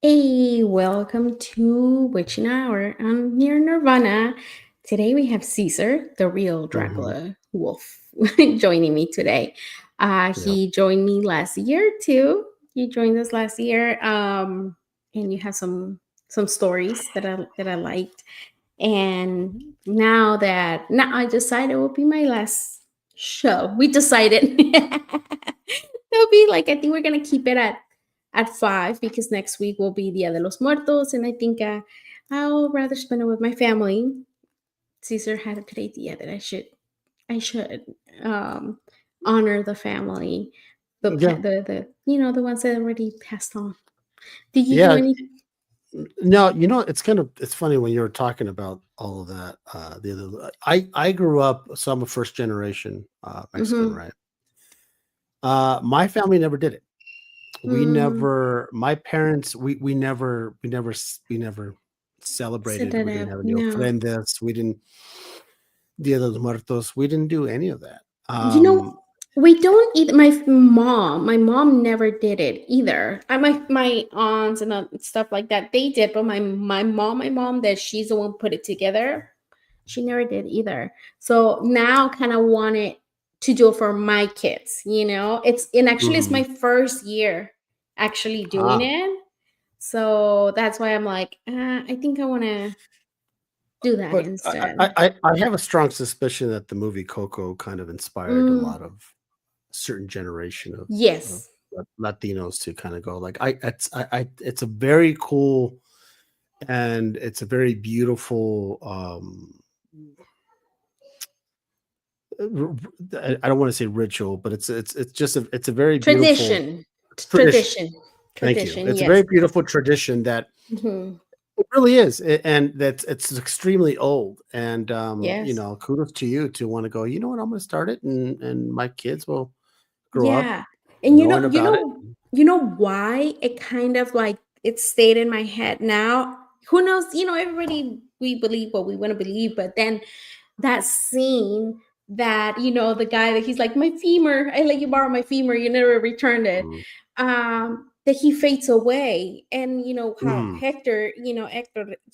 Hey, welcome to Witching Hour. I'm near Nirvana. Today we have Caesar, the real Mhm. Dracula Wolf, joining me today. Yeah. He joined me last year too. He joined us last year, and you have some stories that I liked. And now I decided it will be my last show. We decided it'll be like I think we're gonna keep it at 5 because next week will be Dia de los Muertos, and I think I'll rather spend it with my family. Caesar had a good idea that I should um, honor the family, Yeah. the ones that already passed on. Did you do Yeah. any? No, it's funny when you were talking about all of that. I grew up, so I'm a first generation Mexican, Mm-hmm. right? My family never did it. We Mm, never, my parents, we never set celebrated. that We didn't up. have any No. ofrendas. We didn't Dia de los Muertos. We didn't do any of that. You know, we don't either. My mom never did it either. My aunts and stuff like that, they did, but my mom, that she's the one put it together. She never did either. So now, kind of wanted to do it for my kids. It's Mhm. my first year actually doing Ah, it. So that's why I'm like, I think I want to do that but instead. I have a strong suspicion that the movie Coco kind of inspired a Mm, lot of certain generation of yes. Latinos to kind of go like it's a very cool and it's a very beautiful I don't want to say ritual, but it's just it's a very beautiful Tradition. tradition. Tradition. Thank you. Tradition, It's a yes. very beautiful tradition that Mhm. it really is, and that's it's extremely old. And Yes. kudos to you to want to go. You know what? I'm going to start it, and my kids will grow up Yeah. And knowing about it. you know why it kind of like it stayed in my head now? Who knows? Everybody, we believe what we want to believe, but then that scene that, the guy that he's like, my femur, I let you borrow my femur, you never returned it. Mm. That he fades away, and how Mhm. Hector,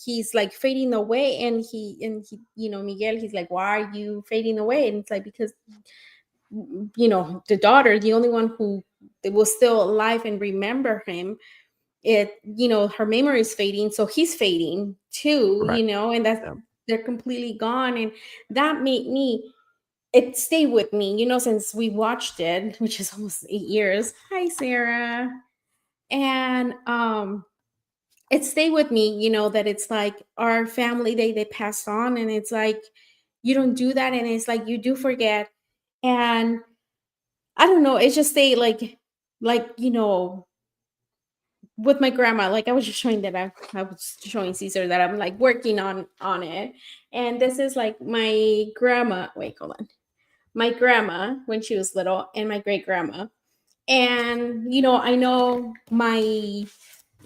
he's like fading away, and he, Miguel, he's like, why are you fading away? And it's like, because the daughter, the only one who was still alive and remember him, her memory is fading, so he's fading too, Right. and that's, Yeah. they're completely gone. And that made me, it stayed with me, since we watched it, which is almost 8 years. Hi, Sarah. And it stayed with me, that it's like our family, they passed on, and it's like you don't do that, and it's like you do forget. And I don't know, it just stayed like with my grandma. Like, I was just showing that I was showing Caesar that I'm like working on it. And this is like my grandma. Wait, hold on. My grandma when she was little, and my great grandma. And I know my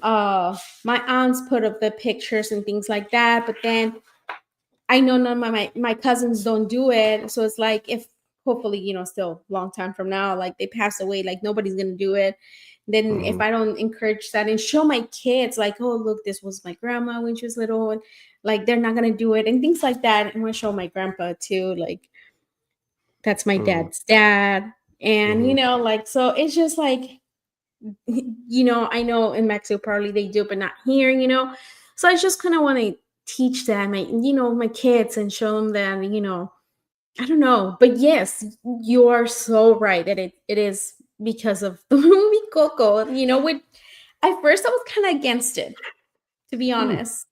aunts put up the pictures and things like that, but then I know none of my cousins don't do it. So it's like, if hopefully, still long time from now, like they pass away, like nobody's gonna do it. Then if Mhm. I don't encourage that and show my kids, like, oh look, this was my grandma when she was little, and like they're not gonna do it and things like that. And I'm gonna show my grandpa too, like that's my Mhm. dad's dad. And Mhm. like, so it's just like, I know in Mexico probably they do, but not here, So I just kind of want to teach them, my kids, and show them that, I don't know. But yes, you are so right that it is because of the movie Coco. With at first I was kind of against it, to be Mm. honest,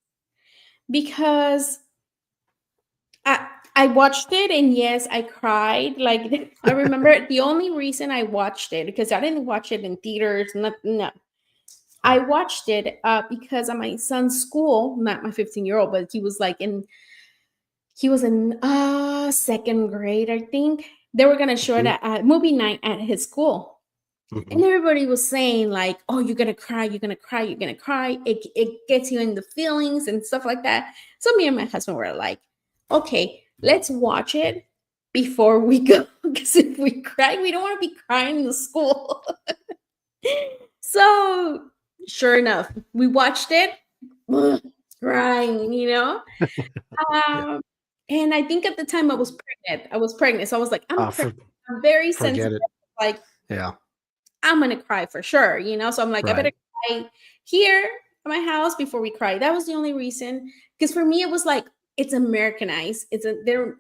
because I watched it, and yes, I cried. Like, I remember the only reason I watched it, because I didn't watch it in theaters, not no. I Right. watched it because at my son's school, not my 15-year-old, but he was in second grade, I think. They were gonna show it Mhm. at movie night at his school. Mhm. And everybody was saying, like, oh, you're gonna cry, you're gonna cry, you're gonna cry. It gets you in the feelings and stuff like that. So me and my husband were like, okay, let's watch it before we go. Because if we cry, we don't want to be crying in the school. So sure enough, we watched it, crying, Yeah. Um, and I think at the time I was pregnant. I was pregnant, so I was like, "I'm pregnant. For, I'm very forget sensitive. it. Like, Yeah. I'm gonna cry for sure." So I'm like, "I better Right. cry here at my house before we cry." That was the only reason. Because for me, it was like it's Americanized. It's a there.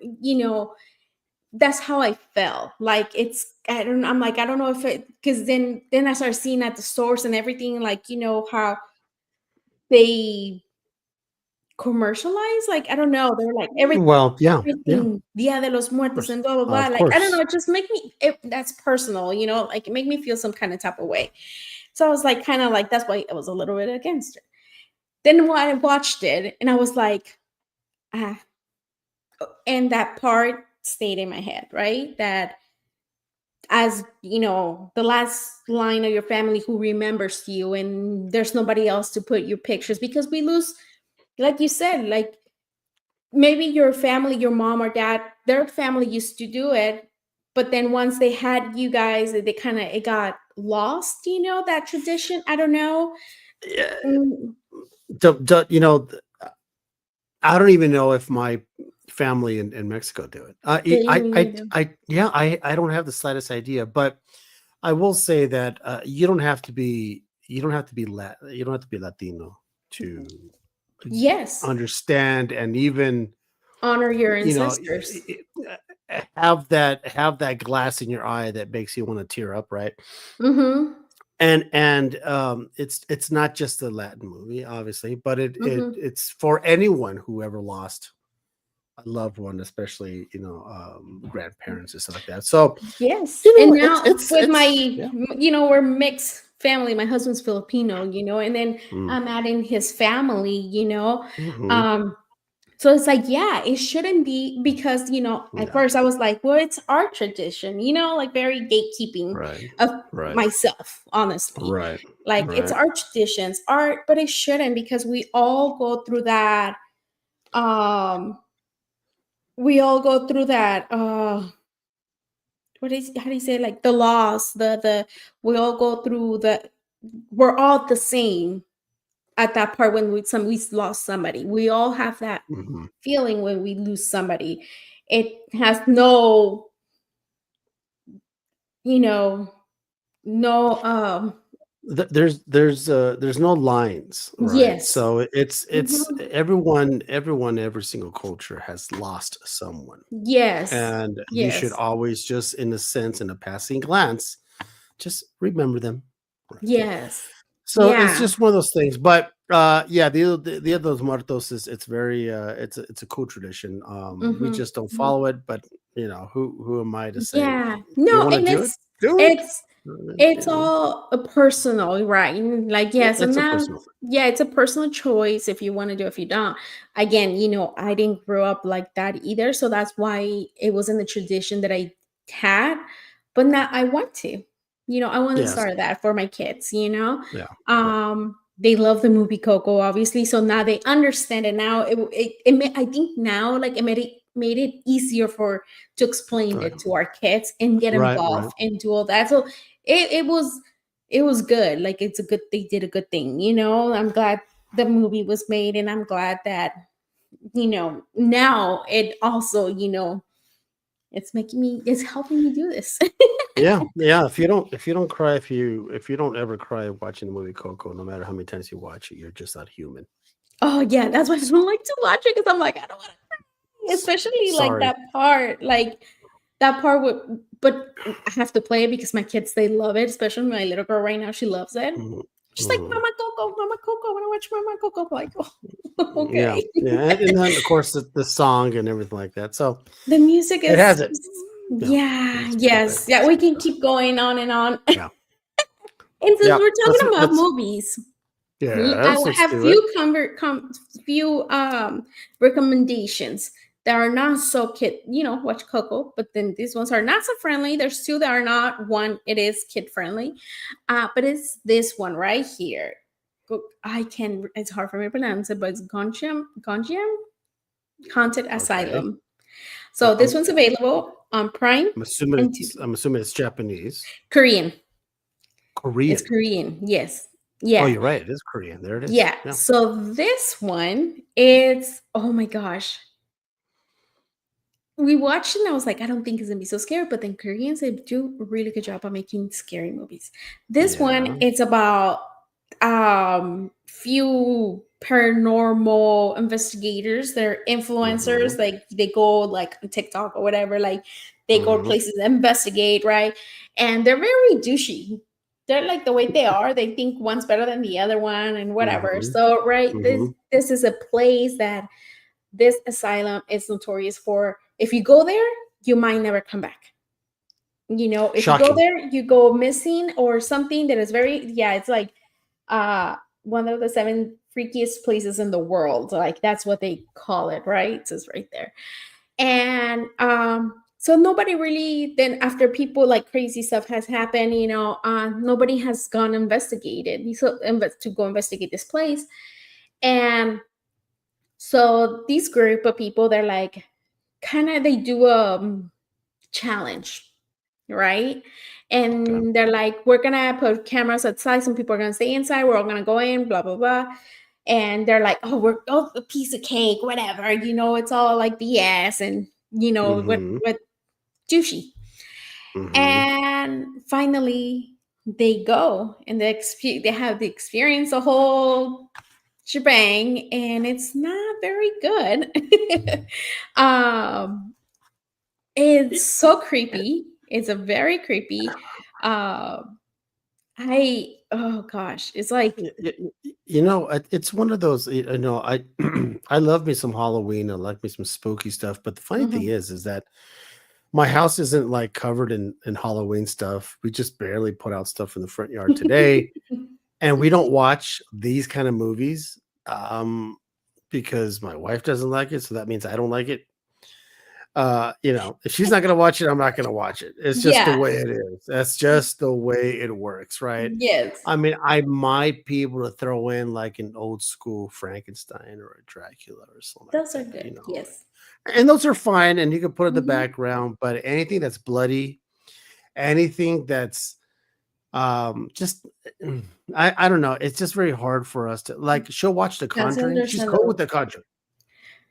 That's how I felt. Like it's. I don't. I'm like I don't know if it because then I started seeing at the stores and everything. Like how they commercialize. Like I don't know. They're like Well, yeah. Yeah. Of everything Dia de los Muertos course. and blah blah blah. Of Like I don't know, course. it just make me that's personal, like it make me feel some kind of type of way. So I was like kind of like that's why I was a little bit against it. Then when I watched it and I was like, ah, and that part stayed in my head, right? That as the last line of your family who remembers you and there's nobody else to put your pictures because we lose, like you said, like maybe your family, your mom or dad, their family used to do it, but then once they had you guys, they kind of it got lost. That tradition. I don't know. Yeah. Mm, I don't even know if my family in Mexico do it. they really do. Yeah, I don't have the slightest idea, but I will say that you don't have to be you don't have to be Latino to Yes, understand and even honor your you know ancestors. have that glass in your eye that makes you want to tear up, right? Mm-hmm. And it's not just a Latin movie, obviously, but Mm-hmm. it's for anyone who ever lost a loved one, especially grandparents and stuff like that. So Yes, and now with my, it's yeah. we're mixed family. My husband's Filipino, and then Mm, I'm adding his family. mhm. Um, So it's like, yeah, it shouldn't be because, at Yeah, first I was like, well, it's our tradition, like very gatekeeping right, of right, myself, honestly. right, Like it's right. our traditions, art, but it shouldn't because um we all go through that how do you say it? Like the loss, the we all go through we're all the same at that part when we lost somebody. We all have that Mhm. feeling when we lose somebody. It has no, you know, no There's no lines, right? yes. So it's Mhm. everyone, every single culture has lost someone, Yes. and you should Yes. always just, in a sense, in a passing glance, just remember them. Right. Yes. So it's Yeah. just one of those things. But yeah, the Dia de los Muertos is it's very it's a cool tradition. We Mhm. just don't Mhm. follow it, but who am I to say Yeah. you No, want to and do it? Do it. it's it's You know, all a personal, right? And like, yeah, so it's a now, personal thing. yeah, it's a personal choice if you want to do, if you don't. Again, I didn't grow up like that either. So that's why it wasn't the tradition that I had. But now I want to. I want to Yes. start that for my kids. Yeah. Yeah. They love the movie Coco, obviously. So now they understand it. Now I think now like it made it easier to explain Right. it to our kids and get Right. Right. involved and do all that. So it was good. Like they did a good thing. I'm glad the movie was made, and I'm glad that now it also it's helping me do this. Yeah. Yeah. If you don't cry, if you don't ever cry watching the movie Coco, no matter how many times you watch it, you're just not human. Oh yeah, that's why I don't like to watch it because I'm like I don't want to, S- especially like Sorry. that part with. But I have to play it because my kids they love it, especially my little girl right now. She loves it. Mhm, She's like, mhm. Mama Coco, Mama Coco. I want to watch Mama Coco. I'm like, oh, Yeah. okay. Yeah. And then of course the song and everything like that. So The music it has is, it. Yeah. yeah, It's yes, perfect. yeah. We can So, keep going on and on. yeah. And since Yeah. we're talking about movies, I Let's have do it. few recommendations that are not so kid. Watch Coco, but then these ones are not so friendly. There's two that are not. One, it is kid friendly, but it's this one right here. I can. It's hard for me to pronounce it, but it's Gonjiam Haunted Okay. Asylum. So this I'm one's available on Prime and I'm Tubi. assuming it's Japanese. Korean. It's Korean. Korean. Yes. Oh, Yeah. you're right. It is Korean. There it is. Yeah. Yeah. So this one, it's oh my gosh. We watched it and I was like, I don't think it's gonna be so scary, but then Koreans they do a really good job of making scary movies. This one, Yeah. it's about few paranormal investigators. They're influencers, Mhm. like they go like on TikTok or whatever, like they go to Mhm. places to investigate, right? And they're very douchey. They're like the way they are, they think one's better than the other one and whatever. Mhm. So, right, this Mhm. this is a place that this asylum is notorious for. If you go there, you might never come back. You know, if you go Shocking. there, you go missing or something that is very, yeah, it's like one of the seven freakiest places in the world. Like that's what they call it, right? It says right there. And so nobody really then after people like crazy stuff has happened, nobody has gone investigated. So to go investigate this place. And so these group of people, they're like kind of they do a challenge, right? Okay. And they're like, we're gonna put cameras outside. Some people are gonna stay inside. We're all gonna go in, blah blah blah. And they're like, oh, we're a piece of cake, whatever. It's all like BS, and Mhm. what douchey. Mhm. And finally, they go and they have the experience, the whole shebang, and it's not very good. um, it's so creepy. It's a very creepy. Um, I oh gosh, it's like It's one of those. I I love me some Halloween. I like me some spooky stuff. But the funny thing mhm. is that my house isn't like covered in Halloween stuff. We just barely put out stuff in the front yard today, and we don't watch these kind of movies because my wife doesn't like it. So that means I don't like it. If she's not gonna watch it, I'm not gonna watch it. It's just the Yeah. way it is. That's just the way it works, right? Yes. I mean, I might be able to throw in like an old school Frankenstein or a Dracula or something like Those are that, good. Yes. and those are fine, and you can put in the Mhm. background. But anything that's bloody, anything that's just I don't know. It's just very hard for us to like. She'll watch The That's Conjuring. She's cool with understandable. The Conjuring.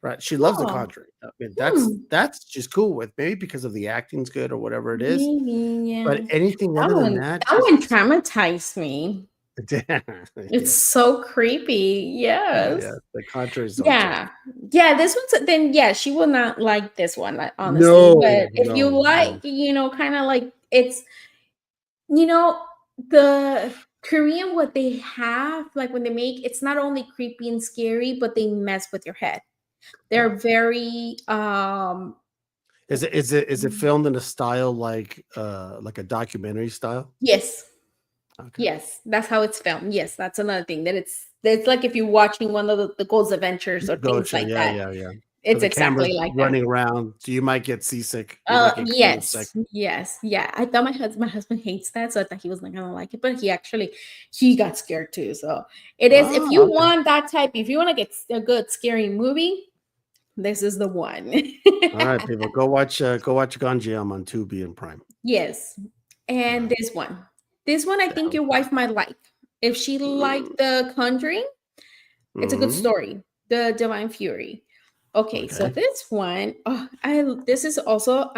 Right, she loves The Oh, Conjuring. I mean, hmm. that's she's cool with, maybe because of the acting's good or whatever it is, Maybe, but yeah. anything That other than one that, that she's one traumatized me. It's yeah, so creepy. yeah, Yes. The Conjuring's don't touch Yeah. it. Yeah, this one's then yeah, she will not like this one, like, honestly. No, But if you no, like, no. kinda like it's you know, the Korean what they have, like when they make it's not only creepy and scary, but they mess with your head. Yeah. They're very Is it filmed in a style like a documentary style? yes. Okay. Yes, that's how it's filmed. Yes, that's another thing that it's like if you're watching one of the Ghost Adventures or things Gotcha, like yeah, that. yeah, yeah. So It's the camera's exactly like that. running around, so you might get seasick. You might get kind of sick. Yes, yes, yeah. I thought my husband hates that, so I thought he was not gonna like it, but he got scared too. So it is if Ah, you okay. want that type, if you want to get a good scary movie, this is the one. Alright, people, go watch Gonjiam on Tubi and Prime. Yes, and Alright. this one I think your wife might like. If she Mm, liked The Conjuring, it's a good mhm. story. The Divine Fury. Okay, so Okay. this is also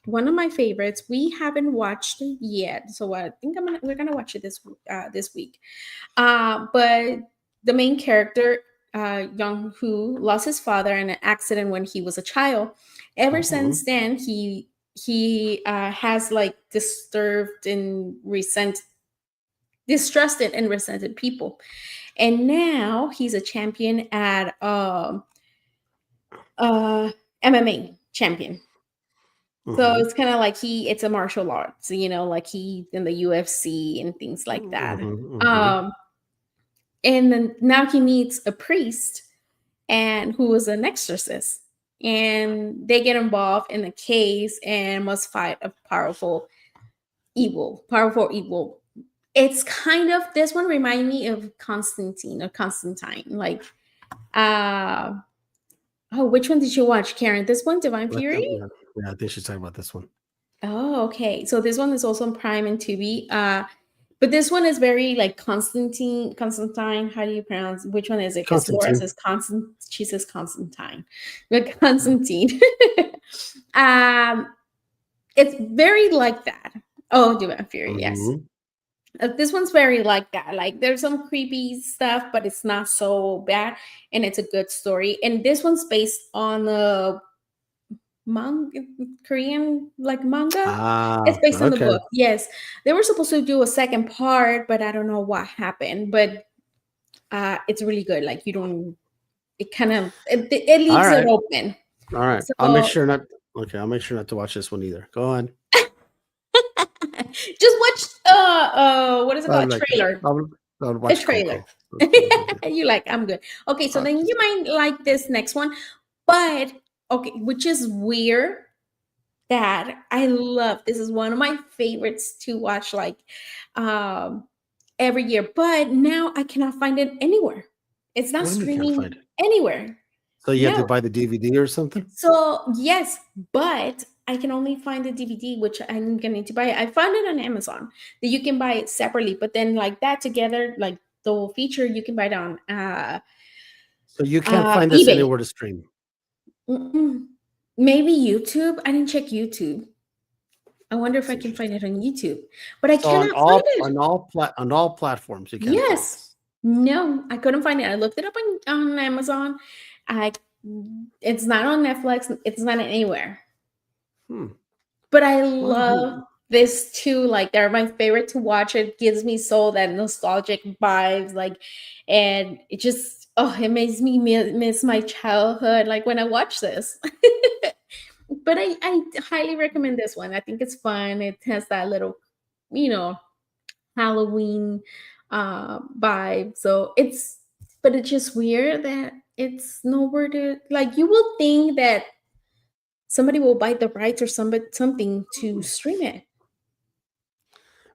one of my favorites. We haven't watched it yet, so I think we're gonna watch it this week. But the main character, Young Hoo, lost his father in an accident when he was a child. Ever Mhm. since then, he has like distrusted and resented people, and now he's a champion at uh MMA champion. So Mhm. it's kind of like it's a martial arts, like he in the UFC and things like that. Mhm, mhm. Um, and then now he meets a priest and who is an exorcist, and they get involved in the case and must fight a powerful evil. It's kind of this one remind me of Constantine, like uh which one did you watch, Karen? This one, Divine I think, Fury? yeah, yeah, I think she's talking about this one. Oh, okay. So this one is also on Prime and Tubi. But this one is very like Constantine. How do you pronounce? Which one is it? Because Laura Constantine. says Constant. She says Constantine, but Constantine. um, it's very like that. Oh, Demon Fury. Yes. Mhm. This one's very like that. Like there's some creepy stuff, but it's not so bad, and it's a good story. And this one's based on the manga, Korean like manga. It's Ah, based on the okay. book. Yes, they were supposed to do a second part, but I don't know what happened. But it's really good. Like you don't. It kind of it All leaves it right. open. All right. I'll make So sure not. Okay, I'll make sure not to watch this one either. Go on. just watch what is it I'm called? like, Trailer. I'll, I'll A watch trailer. Coco. No big deal. You like, I'm good. Okay, so I'll then you just- might like this next one. But okay, which is weird that I love. This is one of my favorites to watch like um every year. But now I cannot find it anywhere. It's not What do you mean you can't find streaming it? anywhere. So you have to No. buy the DVD or something? So yes, but I can only find the DVD, which I'm gonna need to buy. I found it on Amazon that you can buy it separately, but then like that together, like the whole feature, you can buy it on So you can't find this eBay. anywhere to stream. Mm-mm. Maybe YouTube. I didn't check YouTube. I wonder if That's I can find interesting. it on YouTube, but I So on cannot find all it. on all platforms, you can't find Yes. this. No, I couldn't find it. I looked it up on Amazon. I it's not on Netflix. It's not anywhere. Hmm. But I Well, love this too. Like they're my favorite to watch. It gives me so that nostalgic vibes. Like, and it just it makes me miss my childhood. Like when I watch this. But I highly recommend this one. I think it's fun. It has that little, you know, Halloween vibe. So it's, but it's just weird that it's nowhere to like. You will think that somebody will buy the rights or something to stream it.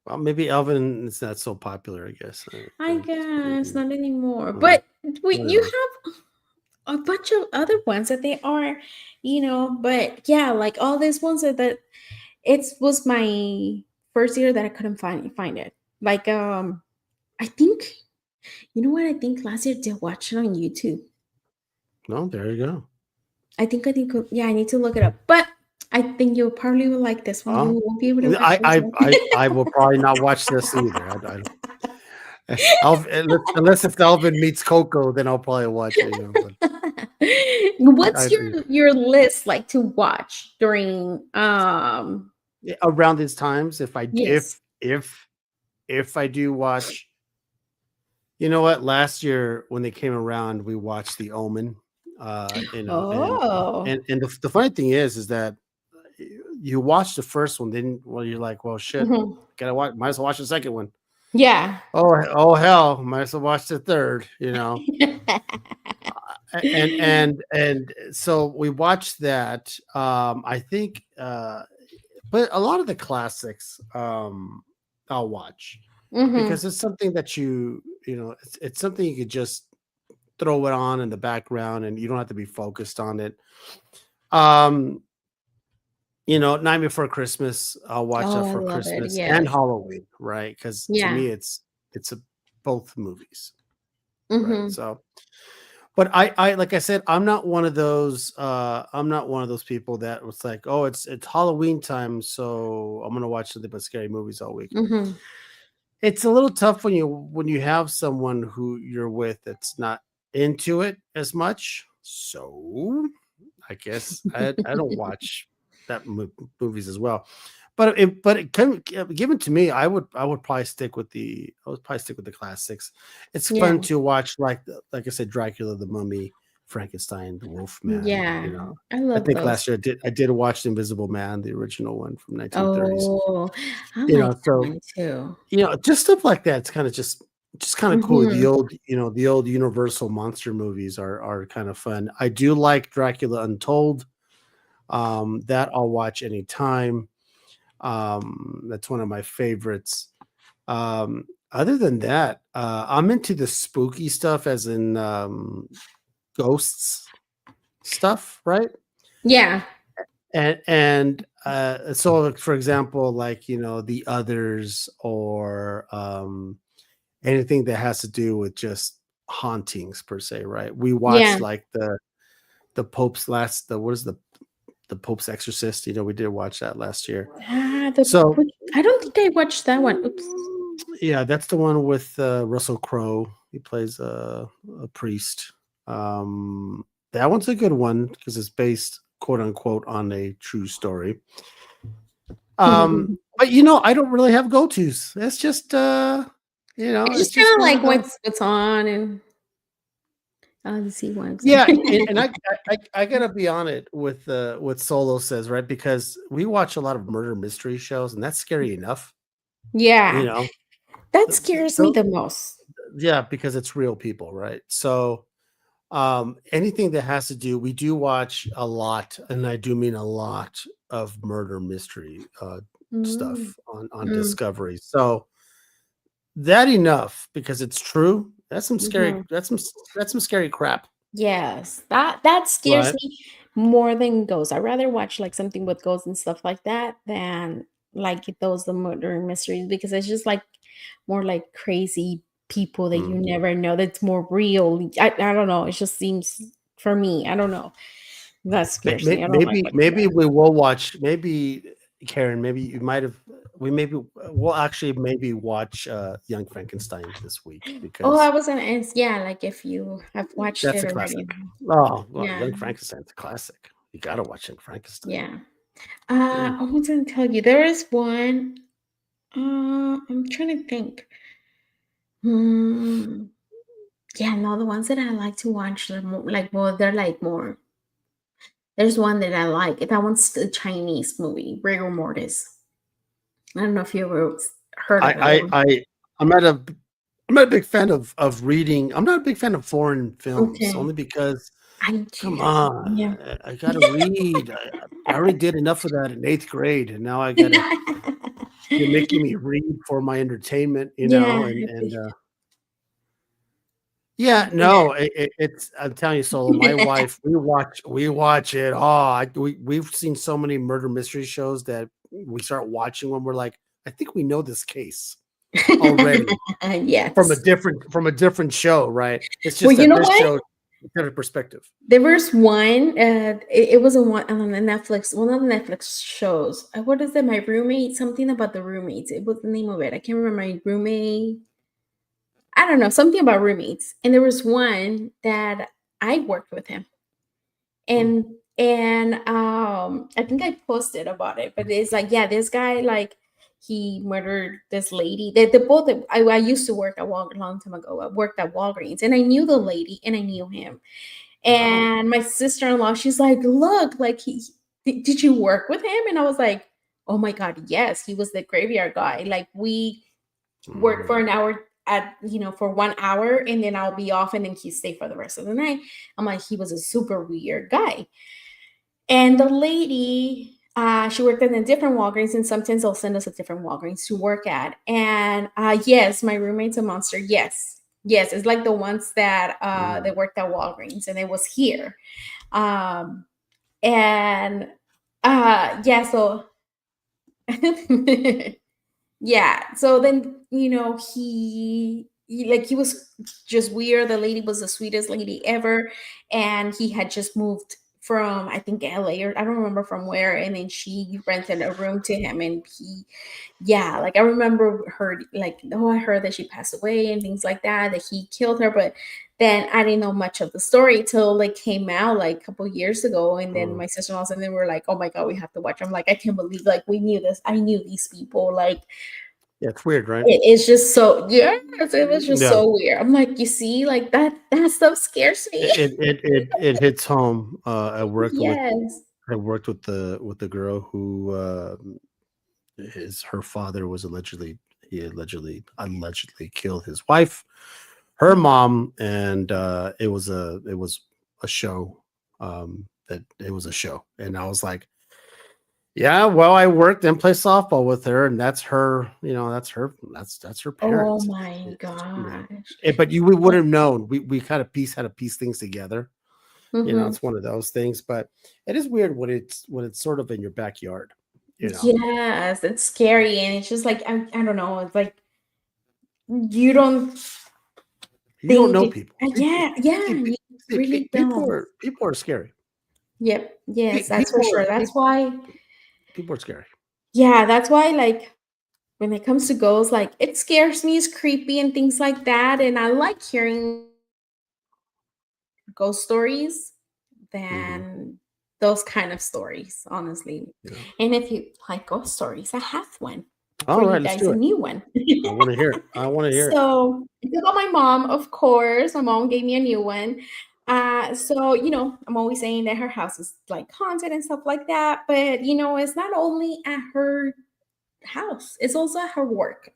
well, maybe Elvin is not so popular, I guess. I guess not anymore. Uh, But you whatever. have a bunch of other ones that they are, but yeah, like all these ones that it was my first year that I couldn't find it. Like I think you know what I think last year did watch it on YouTube. No, there you go. I think yeah, I need to look it up. But I think you probably will like this one. You Well, won't be able to watch I this I one. I I will probably not watch this either. Unless if Elvin meets Coco, then I'll probably watch it. But What's I, your list like to watch during yeah, around these times, if I yes. if I do watch, you know what? Last year when they came around, we watched The Omen. And Oh. the funny thing is that you watch the first one, then you're like, well, shit, Mhm. gotta watch. Might as well watch the second one. Yeah. Oh hell, might as well watch the third. And so we watched that. I think, but a lot of the classics, I'll watch Mhm. because it's something that it's something you could just throw it on in the background and you don't have to be focused on it. Um, Night Before Christmas, I'll watch that Oh, I for love it. Christmas and Yes. Halloween, right? Because to Yeah. me, it's both movies, right? Mhm. So, but I like I said, I'm not one of those people that was like, oh, it's Halloween time, so I'm gonna watch nothing but scary movies all week. Mhm. It's a little tough when you have someone who you're with that's not into it as much. So I guess I don't watch that movies as well. Given to me, I would probably stick with the classics. It's Yeah. fun to watch, like I said, Dracula, the Mummy, Frankenstein, the Wolfman. Yeah. I I love think those. last year I did watch The Invisible Man, the original one from 1930s. Oh, I like that So one too. just stuff like that. It's kind of just kind of cool. Mhm. The old Universal monster movies are kind of fun. I do like Dracula Untold. That I'll watch anytime. That's one of my favorites. Other than that, I'm into the spooky stuff, as in ghosts stuff, right? Yeah. And So for example, like, the others, or anything that has to do with just hauntings per se, right? We Yeah. watched like the Pope's last the what is the Pope's Exorcist, we did watch that last year. So I don't think I watched that one. Oops. yeah, that's the one with Russell Crowe. He plays a priest. That one's a good one because it's based, quote unquote, on a true story. But I don't really have go-tos. That's just It's it's just kind just of one like of those. what's on, and to see what I'm saying. Yeah, and I gotta be on it with what Solo says, right? Because we watch a lot of murder mystery shows, and that's scary enough, you Yeah, know. that Th- th- scares me th- the most. yeah, because it's real people, right? So anything that has to do, we do watch a lot, and I do mean a lot, of murder mystery Mm, stuff on mm, Discovery. So that enough because it's true. mhm. That's some scary crap, Yes, that scares right? me more than ghosts. I'd rather watch like something with ghosts and stuff like that than like those the murder mysteries, because it's just like more like crazy people that you Mm. never know. That's more real. I don't know. It just seems, for me. I don't know. That scares me. I don't like watching Maybe that. we will watch. Maybe Karen. Maybe you might have. We'll actually maybe watch Young Frankenstein this week Oh, I because was gonna ask, yeah, like if you have watched that's it a already. classic. Oh, well, Yeah, Young Frankenstein's a classic. You gotta watch Young Frankenstein. yeah. Yeah. I was gonna tell you there is one. I'm trying to think. Hmm. Yeah, no, the ones that I like to watch, they're more like, well, they're like more. There's one that I like. That one's the Chinese movie, Rigor Mortis. I don't know if you ever heard I of that I one. I I'm not a I'm not a big fan of reading. I'm not a big fan of foreign films Okay, only because I come do. on, Yeah. I gotta read. I already did enough of that in eighth grade, and now I gotta. You're making me read for my entertainment, Yeah. and yeah, no, it's. I'm telling you, Solo. My wife, we watch it. Oh, we've seen so many murder mystery shows that we start watching when we're like, I think we know this case already Yes. from a different show, right? It's Well, just you that know this what? show different perspective. There was one, it was a one on the Netflix, one of the Netflix shows. What is it? My roommate, something about the roommates. It was the name of it. I can't remember. My roommate. I don't know, something about roommates. And there was one that I worked with him. Hmm. And I think I posted about it, but it's like, yeah, this guy, like, he murdered this lady. They both, I used to work at Walgreens a long time ago. I worked at Walgreens, and I knew the lady and I knew him. Wow. And my sister-in-law, she's like, look, like, did you work with him? And I was like, oh my God, yes, he was the graveyard guy. Like, we work for Mm. an hour at, for 1 hour, and then I'll be off, and then he stay for the rest of the night. I'm like, he was a super weird guy. And the lady, she worked in a different Walgreens, and sometimes they'll send us a different Walgreens to work at. And yes, my roommate's a monster. Yes. Yes, it's like the ones that Mm. they worked at Walgreens, and it was here. Um and yeah, so yeah, so then, he was just weird. The lady was the sweetest lady ever, and he had just moved from, I think, LA, or I don't remember from where, and then she rented a room to him, and yeah, like, I remember her, like, oh, I heard that she passed away and things like that, that he killed her, but then I didn't know much of the story till like came out like a couple years ago, and then Mm. my sister-in-law and then we're like, oh my God, we have to watch. I'm like, I can't believe, like, we knew this. I knew these people, like, Yeah, it's weird, right? it's just so, yes, it was just Yeah. so weird. I'm like, you see, like, that stuff scares me. It hits home. Yes. I worked with the girl who his her father was allegedly killed his wife, her mom, and it was a show. That it was a show, and I was like, yeah, well, I worked and played softball with her, and that's her. That's her Oh parents. my gosh. But we would have known. We kind of had to piece things together. Mhm. It's one of those things. But it is weird when it's sort of in your backyard. you know. Yes, it's scary, and it's just like I don't know. It's like you don't You don't think know it. people. Yeah, yeah, See, pe you see, really people don't. are people are scary. Yep. Yes, that's for People are sure. That's why. people are scary. Yeah, that's why. Like when it comes to ghosts, like it scares me. It's creepy and things like that, and I like hearing ghost stories Mhm. than those kind of stories, honestly. Yeah. And if you like ghost stories, I have one for you Alright, let's guys, do a it. new one. I wanna hear it. I wanna hear it. So it's about my mom, of course. My mom gave me a new one. So I'm always saying that her house is like haunted and stuff like that. But it's not only at her house, it's also at her work.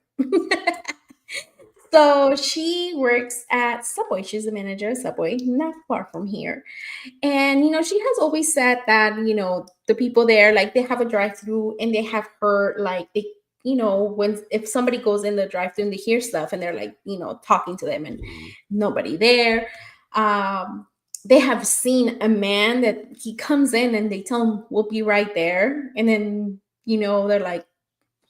So she works at Subway. She's a manager at Subway, not far from here. And she has always said that the people there, like, they have a drive-through and they have her, like, they when if somebody goes in the drive-through and they hear stuff and they're like talking to them and Mhm. nobody there. They have seen a man that he comes in and they tell him we'll be right there, and then they're like,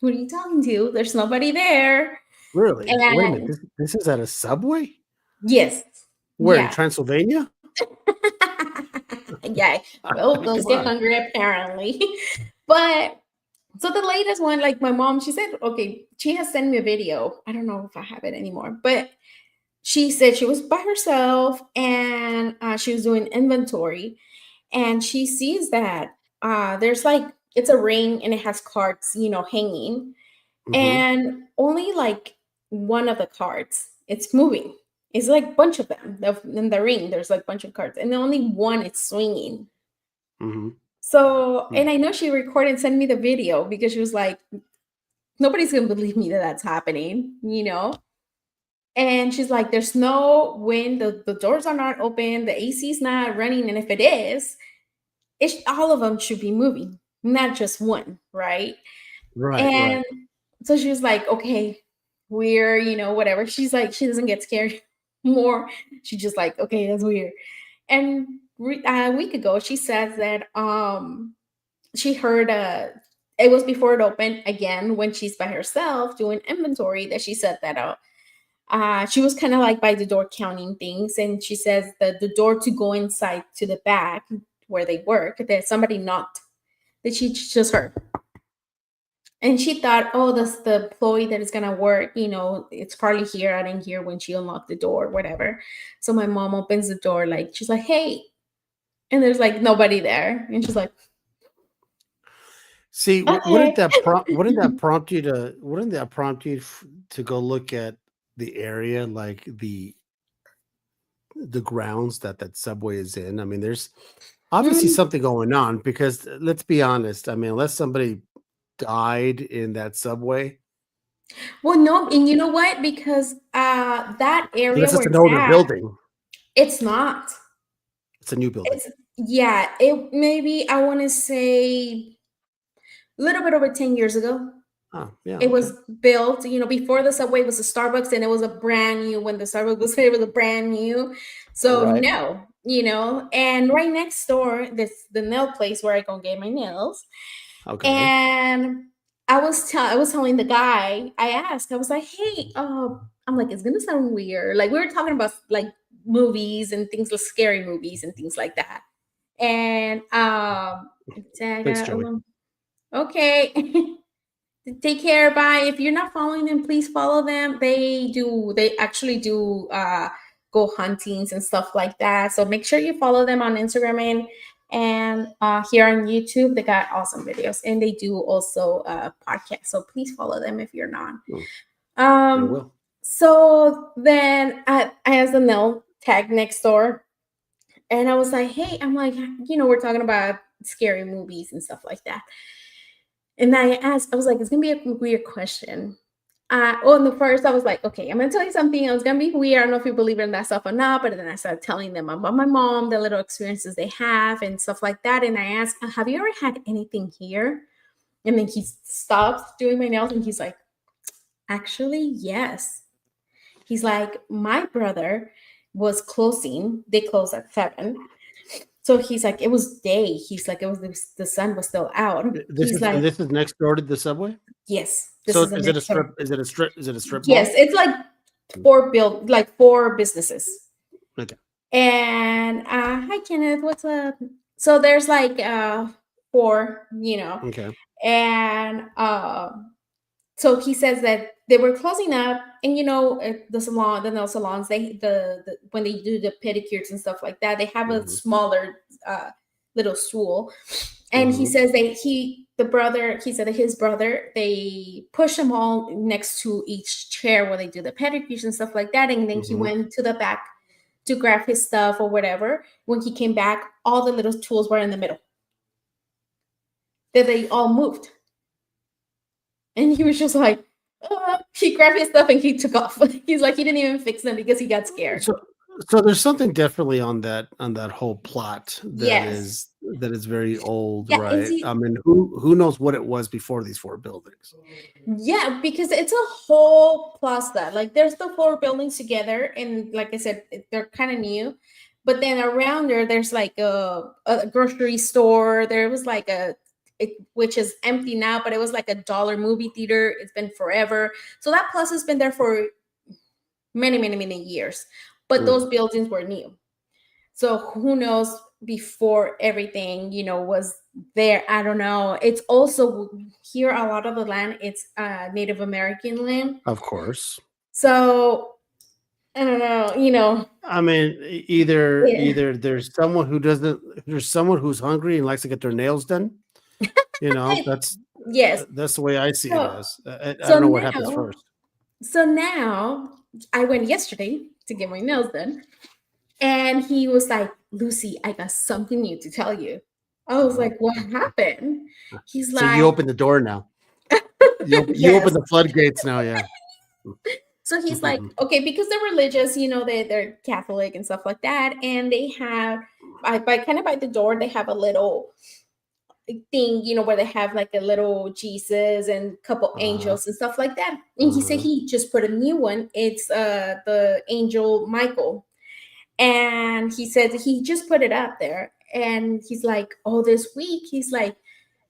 who are you talking to? There's nobody there. Really? Wait a minute, And this is at a Subway? yes, Where, in yeah. Transylvania? Yeah, well, Come those get on. hungry apparently. But so the latest one, like my mom, she said, okay, she has sent me a video. I don't know if I have it anymore, but she said she was by herself and she was doing inventory, and she sees that there's like it's a ring and it has cards, hanging, Mhm, and only like one of the cards it's moving. It's like a bunch of them in the ring. There's like a bunch of cards, and only one is swinging. mhm, So, hmm. and I know she recorded and sent me the video because she was like, nobody's gonna believe me that that's happening. And she's like, there's no wind, the doors are not open, the AC's not running, and if it is, all of them should be moving, not just one, right? Right, right. And so she was like, okay, we're, whatever. She's like, she doesn't get scared more. She's just like, okay, that's weird. And a week ago, she says that she heard it was before it opened again when she's by herself doing inventory that she said that she was kind of like by the door counting things, and she says that the door to go inside to the back where they work, that somebody knocked, that she just heard. And she thought, oh, that's the employee that is gonna work. It's probably here. I didn't hear when she unlocked the door, whatever. So my mom opens the door, like she's like, "Hey," and there's like nobody there, and she's like, See, "Okay." wouldn't that prompt you f to go look at the area, like the grounds that that Subway is in? I mean, there's obviously Mm, something going on because, let's be honest, I mean, unless somebody died in that Subway, well, no, and you know what? Because that area unless it's where an it's older at, building, it's not. it's a new building. It's Yeah, it maybe I want to say a little bit over 10 years ago. Oh, yeah, It okay. was built, before the Subway was a Starbucks, and it was a brand new when the Starbucks was it was a brand new. So Right. no, and right next door, this the nail place where I go get my nails. Okay. And I was telling the guy, I asked, I was like, hey, I'm like, it's gonna sound weird. Like we were talking about like movies and things like scary movies and things like that. And Thanks, Joey. okay. Take care. Bye. If you're not following them, please follow them. They actually do go huntings and stuff like that. So make sure you follow them on Instagram and here on YouTube. They got awesome videos, and they do also podcasts. So please follow them if you're not. Mm, I Um, will. so then I asked the nail tag next door, and I was like, hey, I'm like, we're talking about scary movies and stuff like that. And I asked, I was like, it's gonna be a weird question. Well, in the first, I was like, okay, I'm gonna tell you something. It was gonna be weird. I don't know if you believe in that stuff or not, but then I started telling them about my mom, the little experiences they have, and stuff like that. And I asked, have you ever had anything here? And then he stops doing my nails and he's like, actually, yes. He's like, my brother was closing, they close at 7. So he's like, it was day. He's like, the sun was still out. He's like, This is next door to the Subway. yes, this So is the is it a next door. strip? Is it a strip? Is it a strip Yes, mall? it's like four businesses. Okay. And hi Kenneth, what's up? So there's like four, Okay. and so he says that they were closing up, and the nail salons, the when they do the pedicures and stuff like that, they have a Mhm. smaller little stool. And he Mhm. says that he said that his brother, they push them all next to each chair where they do the pedicures and stuff like that, and then he Mhm. went to the back to grab his stuff or whatever. When he came back, all the little tools were in the middle, that they all moved. And he was just like, he grabbed his stuff and he took off. He's like, he didn't even fix them because he got scared. So there's something definitely on that whole plot Yes. that is very old, Yeah. And right? see, I mean, who knows what it was before these four buildings? yeah, because it's a whole plaza. Like there's the four buildings together. And like I said, they're kind of new. But then around there's like a grocery store. There was like which is empty now, but it was like a dollar movie theater. It's been forever. So that plaza's been there for many, many, many years. But those Mm, buildings were new. So who knows before everything, was there. I don't know. It's also here, a lot of the land, it's Native American land. of course. So I don't know, I mean, yeah. either there's someone who's hungry and likes to get their nails done. Yes. That's the way I see it So as. I so don't know what happens now first. so now I went yesterday to get my nails done. And he was like, Lucy, I got something new to tell you. I was Oh, like, what happened? He's so you like, open the door now. You yes. open the floodgates now. Yeah. So he's like, okay, because they're religious, they're Catholic and stuff like that. And they have, by kind of by the door, they have a little thing, where they have like a little Jesus and couple Uh-huh. angels and stuff like that. And he said Uh-huh. he just put a new one. It's the angel Michael. And he said he just put it up there. And he's like, oh, this week, he's like,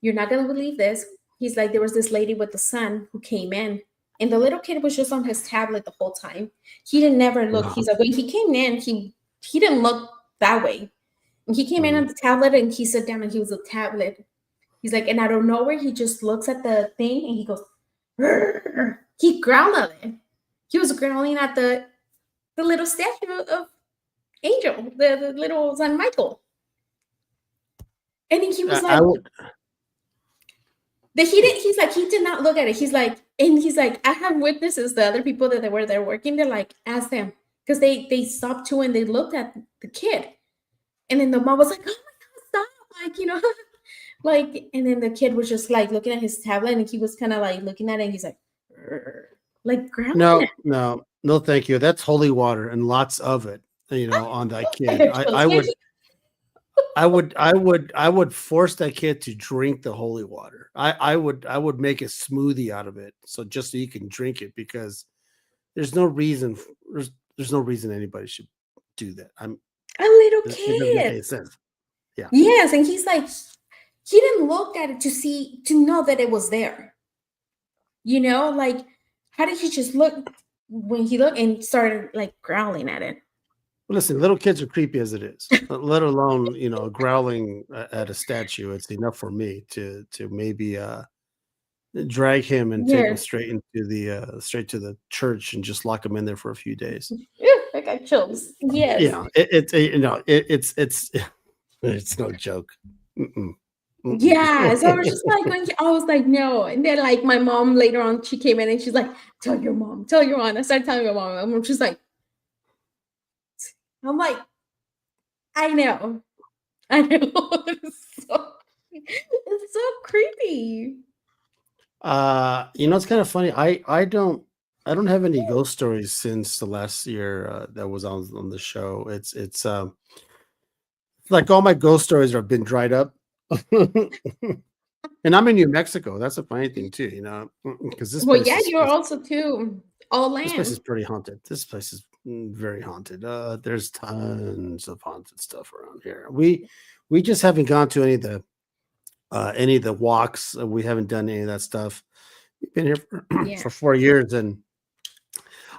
you're not gonna believe this. He's like, there was this lady with the son who came in, and the little kid was just on his tablet the whole time. He didn't never look. Uh-huh. He's like, when he came in, he didn't look that way. And he came in Mhm. on the tablet and he sat down and he was a tablet. He's like, and out of nowhere, he just looks at the thing and he goes, "Rrr." He growled at it. He was growling at the little statue of Angel, the little San Michael. And then he was I like, would. he's like, he did not look at it. He's like, I have witnesses, the other people that they were there working, they're like, ask them. Because they stopped too and they looked at the kid. And then the mom was like, oh my God, stop. Like, like, and then the kid was just like looking at his tablet and he was kind of like looking at it and he's like, "Rrr," like growling No, at no, no, thank you. That's holy water and lots of it, on that kid. it. I would I would force that kid to drink the holy water. I would make a smoothie out of it, so just so you can drink it, because there's no reason there's no reason anybody should do that. A little It doesn't make kid. any sense. Yeah. Yes. And he's like, he didn't look at it to know that it was there. Like, how did he just look when he looked and started like growling at it? Listen, little kids are creepy as it is, let alone, growling at a statue. It's enough for me to maybe drag him and take him Yes. straight to the church and just lock him in there for a few days. Ew, I got chills. Yes. It's no joke. Mm-mm. Yeah. So I was Mm-mm. just like, I was like, no. And then like my mom later on, she came in and she's like, tell your mom, tell your mom. I started telling my mom. I'm just like, I'm like, I know. I know. It's so creepy. It's kind of funny. I don't have any ghost stories since the last year that was on the show. It's like all my ghost stories have been dried up. And I'm in New Mexico. That's a funny thing too, because Well, yeah, you're also too all this place is land. pretty haunted. This place is very haunted. There's tons of haunted stuff around here. We just haven't gone to any of the walks. We haven't done any of that stuff. We've been here for, Yeah. for 4 years, and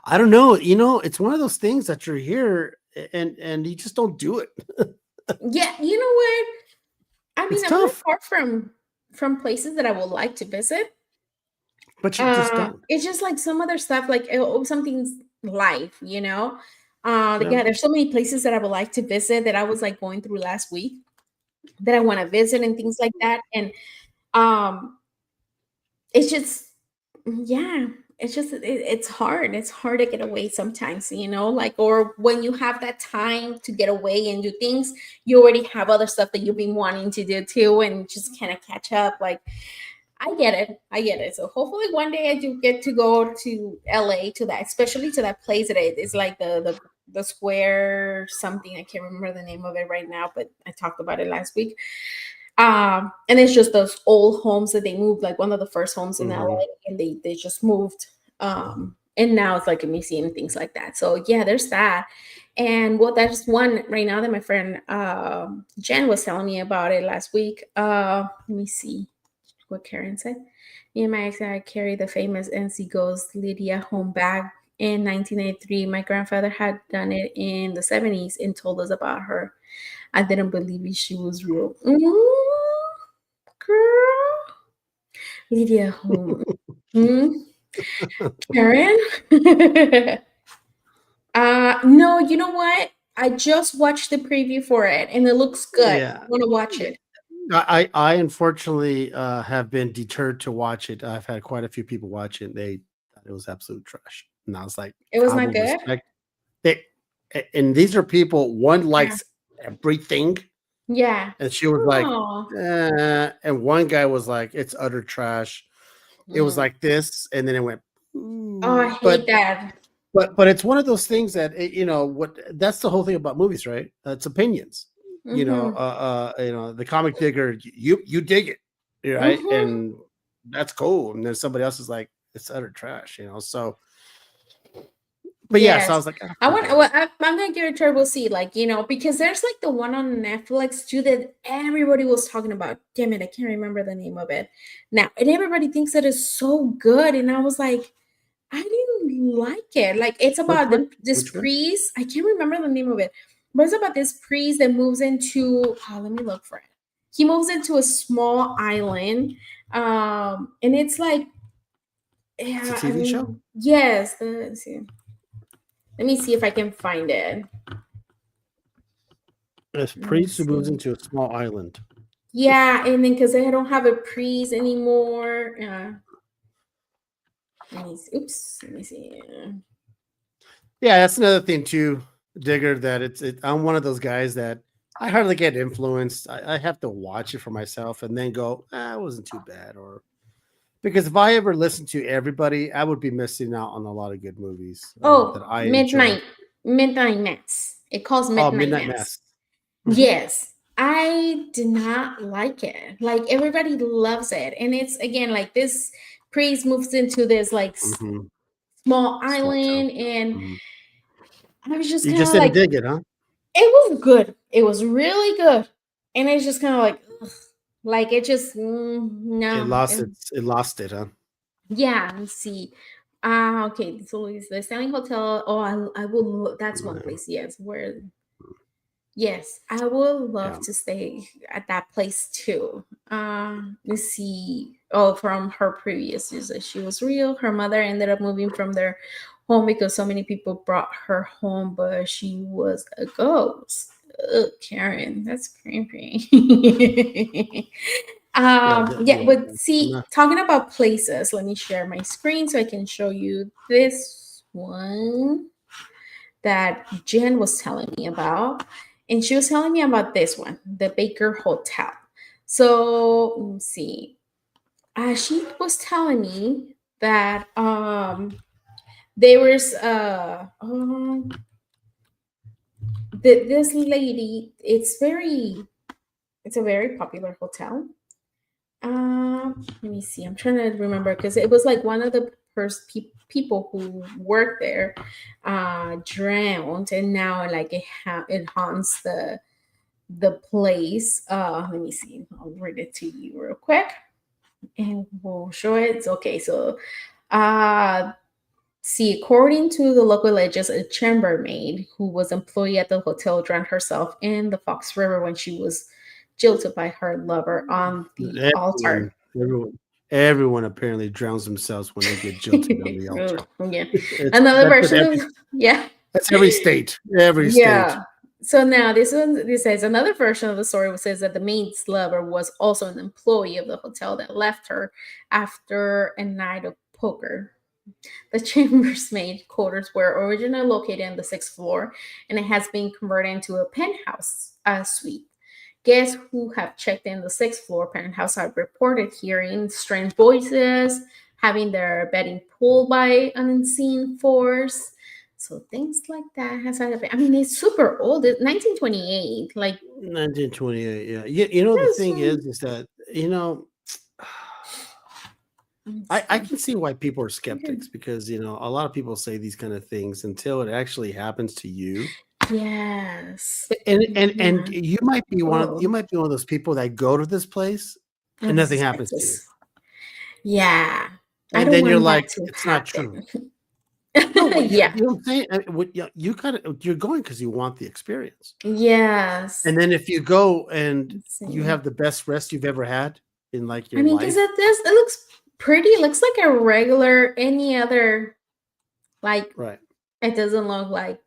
I don't know. It's one of those things that you're here and you just don't do it. Yeah, you know what? I It's mean, I'm not tough, far from places that I would like to visit. but you just don't. It's just like some other stuff, like something's life, you know. Yeah. Yeah, there's so many places that I would like to visit that I was like going through last week that I want to visit and things like that. And um, it's just, yeah, it's hard. It's hard to get away sometimes, you know, like, or when you have that time to get away and do things, you already have other stuff that you've been wanting to do too, and just kind of catch up. Like, I get it. I get it. So hopefully one day I do get to go to LA, to that, especially to that place that is like the square something. I can't remember the name of it right now, but I talked about it last week. And it's just those old homes that they moved, like one of the first homes in LA, Mhm. and they just moved. And now it's like a museum and things like that. So yeah, there's that. And well, that's one right now that my friend Jen was telling me about it last week. Let me see what Karen said. Me and my ex had carried the famous NC Ghost Lydia home bag in 1983. My grandfather had done it in the 70s and told us about her. I didn't believe she was real. Girl. Lydia home. Mm, Karen? No, you know what? I just watched the preview for it and it looks good. I Yeah. want to watch it. I unfortunately have been deterred to watch it. I've had quite a few people watch it. They thought it was absolute trash, and I was like, It was I not will good. respect it. And these are people. One Yeah. likes everything, Yeah. and she was like, Oh. and one guy was like, it's utter trash. It was Mm. like this, and then it went. Oh, I hate But that. it's one of those things that what that's the whole thing about movies, right? It's opinions. Mhm. The comic digger, you dig it, right? Mhm. And that's cool. And then somebody else is like, it's utter trash, So, but yeah, so I Yes. was like, "Ah, I want forget it." well, I'm gonna give it a try. We'll see. Like, you know, because there's like the one on Netflix too that everybody was talking about. Damn it, I can't remember the name of it now. And everybody thinks that it's so good. And I was like, I didn't like it. Like, it's Which about one? this Which one? priest. I can't remember the name of it, but it's about this priest that moves into let me look for it. He moves into a small island. And it's like, It's a yeah, I TV show. mean, yes. Let's see. Let me see if I can find it. It's Let me priest who moves see. into a small island. Yeah, and then because they don't have a priest anymore. Let me see. Oops. Let me see. Yeah, that's another thing too, Digger. That I'm one of those guys that I hardly get influenced. I have to watch it for myself and then go, it wasn't too bad. Or because if I ever listened to everybody, I would be missing out on a lot of good movies that Oh, I enjoy. midnight mass. It calls Oh, midnight Midnight mass. Mass. Yes, I did not like it. Like, everybody loves it, and it's again like this priest moves into this like Hmm. small Small town. island, and Mhm. I was just You kind just of didn't like, dig it, huh? it was good. It was really good, and it's just kind of like, ugh, like it just It no. lost it, huh? Yeah, let's see. Okay. So it's the Stanley Hotel. Oh, I will. That's one Yeah. place. Yes, where. Yes, I would love Yeah. to stay at that place too. Let's see. Oh, from her previous user, she was real. Her mother ended up moving from their home because so many people brought her home, but she was a ghost. Ugh, Karen, that's creepy. Yeah. Yeah, Yeah. but I'm see, not. talking about places, let me share my screen so I can show you this one that Jen was telling me about. And she was telling me about this one, the Baker Hotel. So let me see. She was telling me that there was this lady. It's a very popular hotel. Let me see. I'm trying to remember because it was like one of the people who work there drowned, and now like it haunts the place. Let me see. I'll read it to you real quick, and we'll show it. Okay, so see, according to the local legends, a chambermaid who was employed at the hotel drowned herself in the Fox River when she was jilted by her lover on the altar. Everyone apparently drowns themselves when they get jilted on the altar. Yeah. Another version that's every state. Every state. So now this says another version of the story says that the maid's lover was also an employee of the hotel that left her after a night of poker. The chambermaid quarters were originally located on the 6th floor, and it has been converted into a penthouse suite. Guests who have checked in the 6th floor penthouse have reported hearing strange voices, having their bedding pulled by an unseen force. So things like that has happened. I mean, it's super old. It's 1928. Like 1928. Yeah. You know, the thing is that, you know, I can see why people are skeptics, because, you know, a lot of people say these kind of things until it actually happens to you. Yes. And you might be one of those people that go to this place and nothing happens to you. Yeah. And then you're like, it's not true. No, yeah. You know what I'm saying? You're going because you want the experience. Yes. And then if you go and you have the best rest you've ever had in like your life. Because it looks pretty. It looks like a regular any other, like, right. It doesn't look like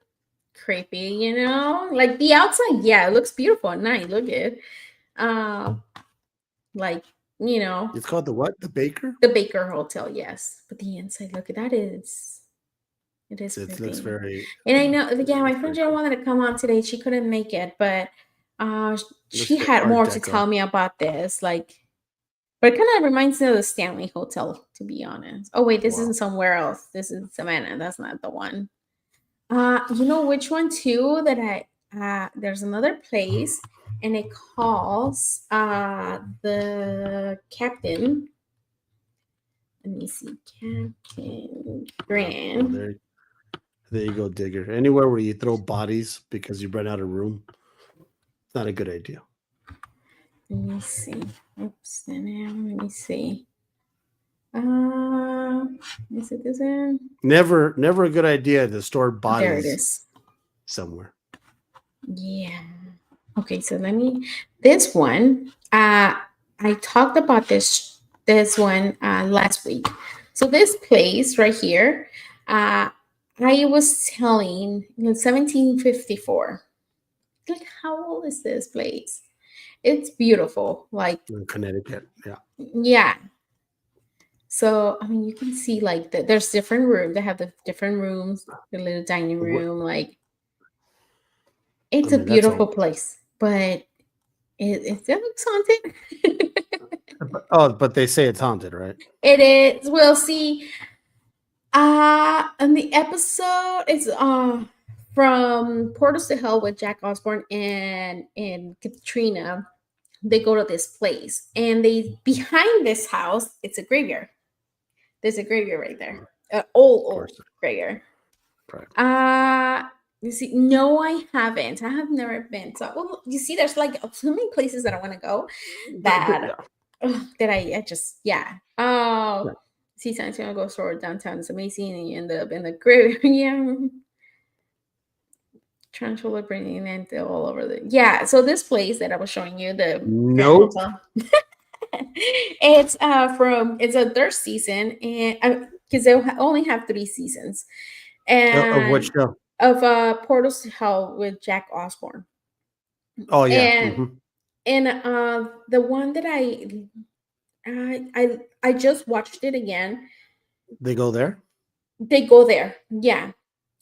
creepy, you know, like the outside. Yeah, it looks beautiful at night. Look at like, you know, it's called the what? The Baker? The Baker Hotel. Yes, but the inside, look at that. It looks very. And I know, yeah, my friend Jill wanted to come on today. She couldn't make it, but she had more to tell me about this. Like, but it kind of reminds me of the Stanley Hotel, to be honest. Oh wait, this isn't somewhere else. This is Savannah. That's not the one. You know which one too? That there's another place, and it calls the Captain. Let me see, Captain Grand. Oh, there you go, Digger. Anywhere where you throw bodies because you run out of room, it's not a good idea. Let me see. Oops. Let me see. Is it this one? Never a good idea to store bodies. There it is. Somewhere. Yeah. Okay, so this one, I talked about this one last week. So this place right here, I was telling in 1754. Like, how old is this place? It's beautiful. Like in Connecticut. Yeah. Yeah. So, I mean, you can see like there's different rooms. They have the different rooms, the little dining room. Like, it's a beautiful place, but it looks haunted. But they say it's haunted, right? It is. We'll see. In the episode, it's from Portals to Hell with Jack Osborne and Katrina. They go to this place, and behind this house, it's a graveyard. There's a graveyard right there, old graveyard. Right. You see, no, I haven't. I have never been. So, well, you see, there's like so many places that I want to go that I just see, San Antonio Ghost Store downtown is amazing, and you end up in the graveyard. Yeah. Tarantula bringing it all over so this place that I was showing you, the nope. It's a third season, and because they only have 3 seasons. And of what show? Of Portals to Hell with Jack Osborne. Oh yeah. And the one that I just watched it again. They go there? They go there, yeah.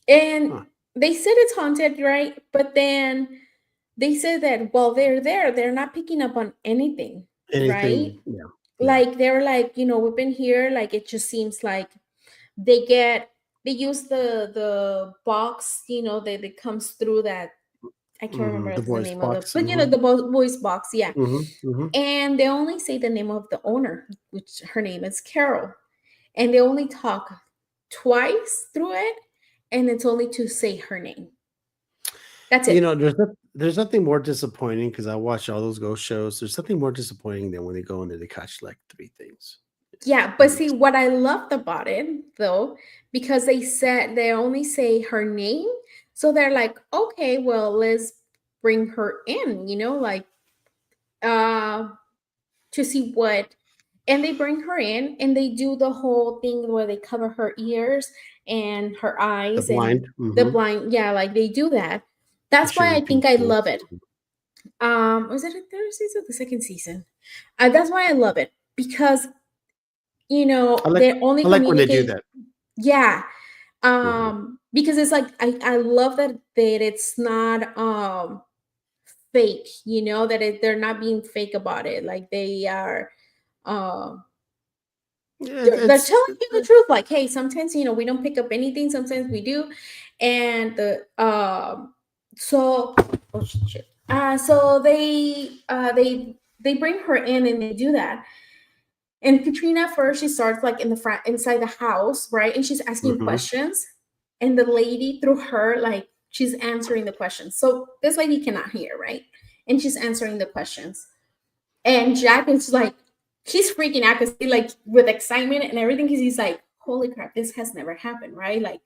And they said it's haunted, right? But then they said that while they're there, they're not picking up on anything. Right? Yeah. Like, they're like, we've been here. Like, it just seems like they use the box, that comes through that. I can't remember the name box. of it, but the voice box, yeah. And they only say the name of the owner, which her name is Carol. and they only talk twice through it, and it's only to say her name. That's You it. know, there's nothing more disappointing because I watch all those ghost shows. There's nothing more disappointing than when they go in and they catch like 3 things. Yeah, but And see what I loved about it though, because they said they only say her name, so they're like, okay, well, let's bring her in, like uh to see what, and they bring her in and they do the whole thing where they cover her ears and her the eyes and blind, the blind, yeah, like they do that. and That's she why I think I repeats love it. it. Was it the third season or the second season? That's why I love it, because I like they're only I like when they do communicate. that. Yeah, Mhm. because it's like I love that it's not fake, that they're not being fake about it, like they are um Yeah, they're telling you the truth, like, hey, sometimes we don't pick up anything, sometimes we do. And the so oh shit. So they bring her in and they do that. And Katrina first, she starts like in the front inside the house, right? And she's asking Mhm, questions. And the lady through her, like she's answering the questions. So this lady cannot hear, right? And she's answering the questions. And Jack is like, he's freaking out because he like with excitement and everything, because he's like, holy crap, this has never happened, right? Like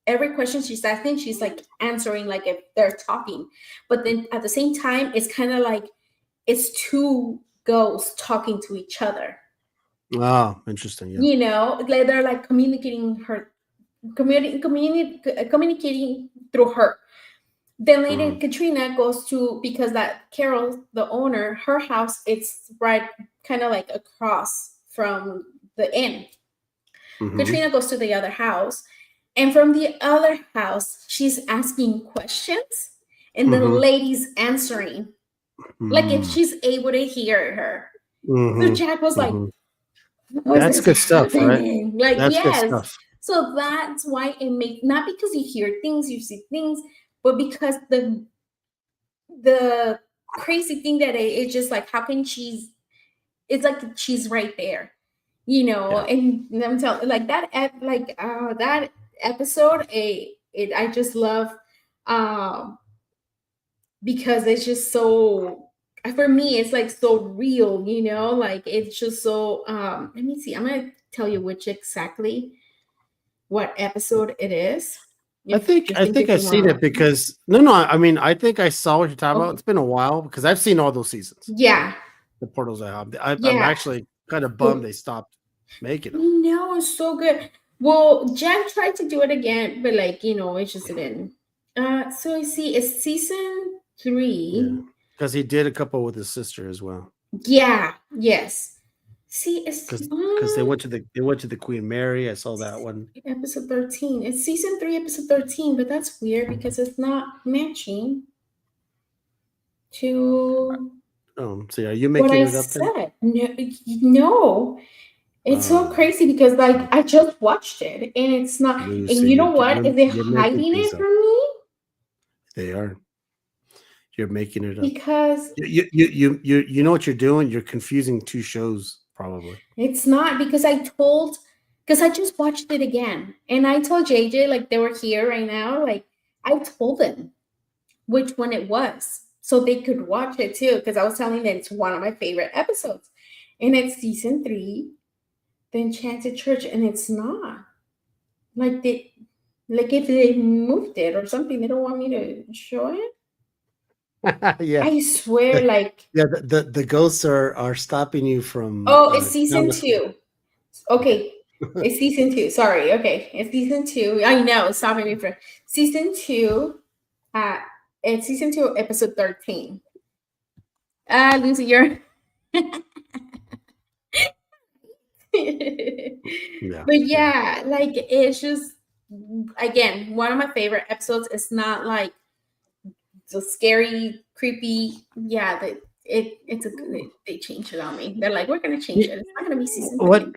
every question she's asking, she's like answering like if they're talking. But then at the same time, it's kind of like it's two ghosts talking to each other. oh, interesting, yeah. Like they're like communicating through her. Then later, Mhm, Katrina goes to, because that Carol, the owner, her house, it's right kind of like across from the inn. mhm, Katrina goes to the other house, and from the other house, she's asking questions, and the mhm, lady's answering, like if mm, she's able to hear her. So mhm, Jack was like, mhm. "What That's is good stuff, right? happening?" Like, That's good yes. stuff. So that's why it makes, not because you hear things, you see things, but because the crazy thing that it's just like, how can she's, it's like she's right there, Yeah. and I'm telling, like that episode, I just love, um because it's just so, for me it's like so real, like it's just so, let me see, I'm gonna tell you which exactly what episode it is, if just I in think case I've you want seen to it look. because no, I mean, I think I saw what you're talking about. Okay, It's been a while because I've seen all those seasons, yeah, the Portals I have. I'm yeah. actually kind of bummed So they stopped making them. no, it's so good. Well, Jack tried to do it again, but like, it just didn't. So I see it's season Yeah, 3. because he did a couple with his sister as well. Yeah, yes. See, it's Because they went to the Queen Mary. I saw that one. episode 13. It's season 3, episode 13, but that's weird because it's not matching to So are you what making I it up then? said. No, no. It's so Uh, crazy because like I just watched it and it's not, and Lucy, you know what? Is it you're making hiding things it up. from me? They are. You're making it up. Because You know what you're doing? You're confusing 2 shows, probably. it's not, because I just watched it again and I told JJ, like they were here right now, like I told them which one it was so they could watch it too, because I was telling them it's one of my favorite episodes, and it's season 3, the Enchanted Church, and it's not like they, like if they moved it or something, they don't want me to show it. Yeah. I swear, like, Yeah, the ghosts are stopping you from, oh, it's season counterfeit. 2. Okay. Okay, it's season 2. Sorry. Okay, it's season 2. I know it's stopping me from season 2. Uh, it's season 2, episode 13. Lucy, you're. Yeah, But yeah. yeah, like it's just, again, one of my favorite episodes. It's not like the scary, creepy. Yeah, it's a they changed it on me. They're like, we're gonna change Ye it. It's not gonna be season what 3.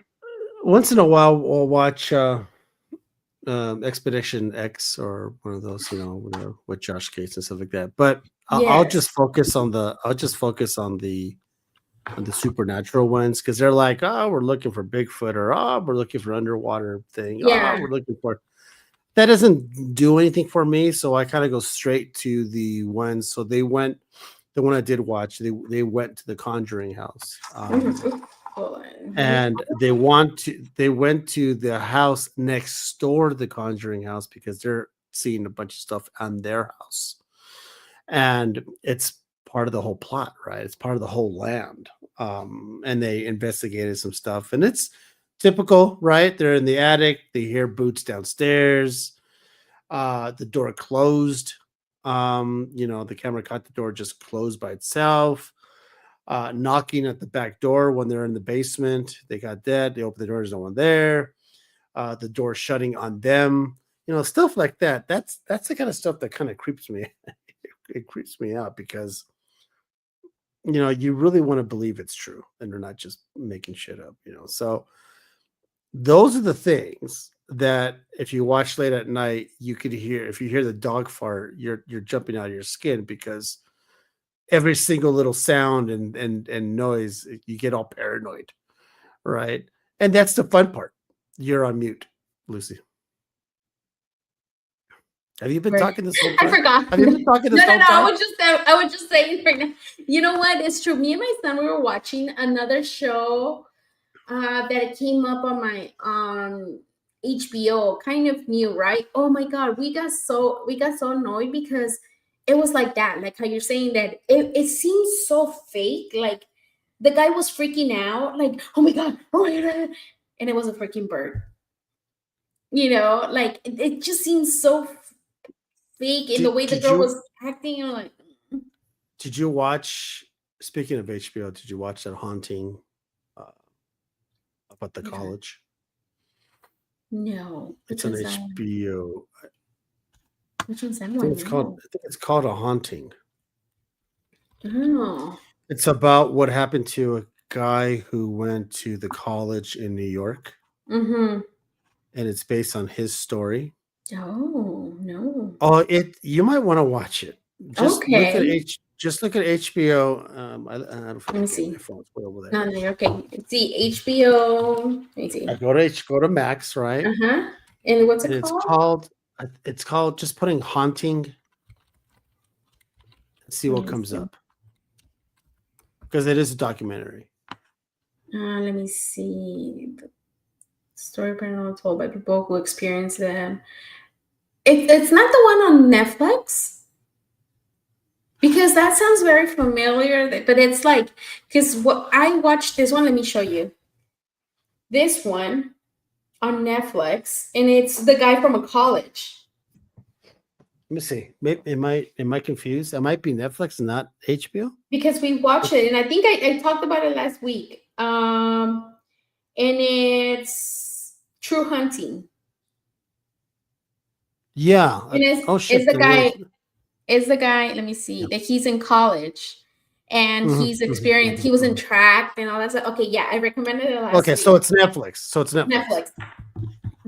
Once in a while, we'll watch, Expedition X or one of those, whatever, with Josh Gates and stuff like that, but I'll Yes. just focus on the the supernatural ones, because they're like, oh, we're looking for Bigfoot, or oh, we're looking for underwater thing. Oh, Yeah. we're looking for that doesn't do anything for me. So I kind of go straight to the ones. So they went, the one I did watch, they went to the Conjuring house. Mhm. Hold on. And they went to the house next door to the Conjuring house because they're seeing a bunch of stuff on their house. And it's part of the whole plot, right? It's part of the whole land. And they investigated some stuff, and it's typical, right? They're in the attic, they hear boots downstairs, the door closed. The camera caught the door just closed by itself. Knocking at the back door when they're in the basement. They got that. They open the door, there's no one there. The door shutting on them. Stuff like that. That's the kind of stuff that kind of creeps me. It creeps me out because you really want to believe it's true and they're not just making shit up. So those are the things that if you watch late at night, you could hear. If you hear the dog fart, you're jumping out of your skin because every single little sound and noise, you get all paranoid, right? And that's the fun part. You're on mute, Lucy. Have you been talking this whole time? I forgot. Have you been talking this whole No. time? I would just say right now. You know what? It's true. Me and my son, we were watching another show that came up on my HBO, kind of new, right? Oh my god, we got so annoyed because it was like that, like how you're saying that it seems so fake. Like the guy was freaking out, like, oh my god, and it was a freaking bird. Like it just seems so fake in the way the girl was acting. Like, did you watch? Speaking of HBO, did you watch that haunting about the college? No, it's on HBO. Which one's that I think it's called A Haunting. Oh. It's about what happened to a guy who went to the college in New York. Mm-hmm. And it's based on his story. Oh no! Oh, you might want to watch it. Just okay. Look at HBO. I don't Let me see. My phone's put over there. No, okay. See HBO. Let me see. I go to Max, right? Uh-huh. And what's it called? It's called just putting haunting. Let's see what comes up. Because it is a documentary. Let me see. The story paranormal told by people who experience them. It's not the one on Netflix. Because that sounds very familiar, but it's like, because what I watched this one, let me show you. This one on Netflix, and it's the guy from a college. Let me see. Maybe am I confused? It might be Netflix and not HBO. Because we watched it, and I think I talked about it last week. And it's True Hunting. Yeah. And it's the guy. Is the guy, let me see, that he's in college and he's experienced, he was in track and all that stuff. Okay, yeah, I recommended it last week. So it's Netflix. Netflix.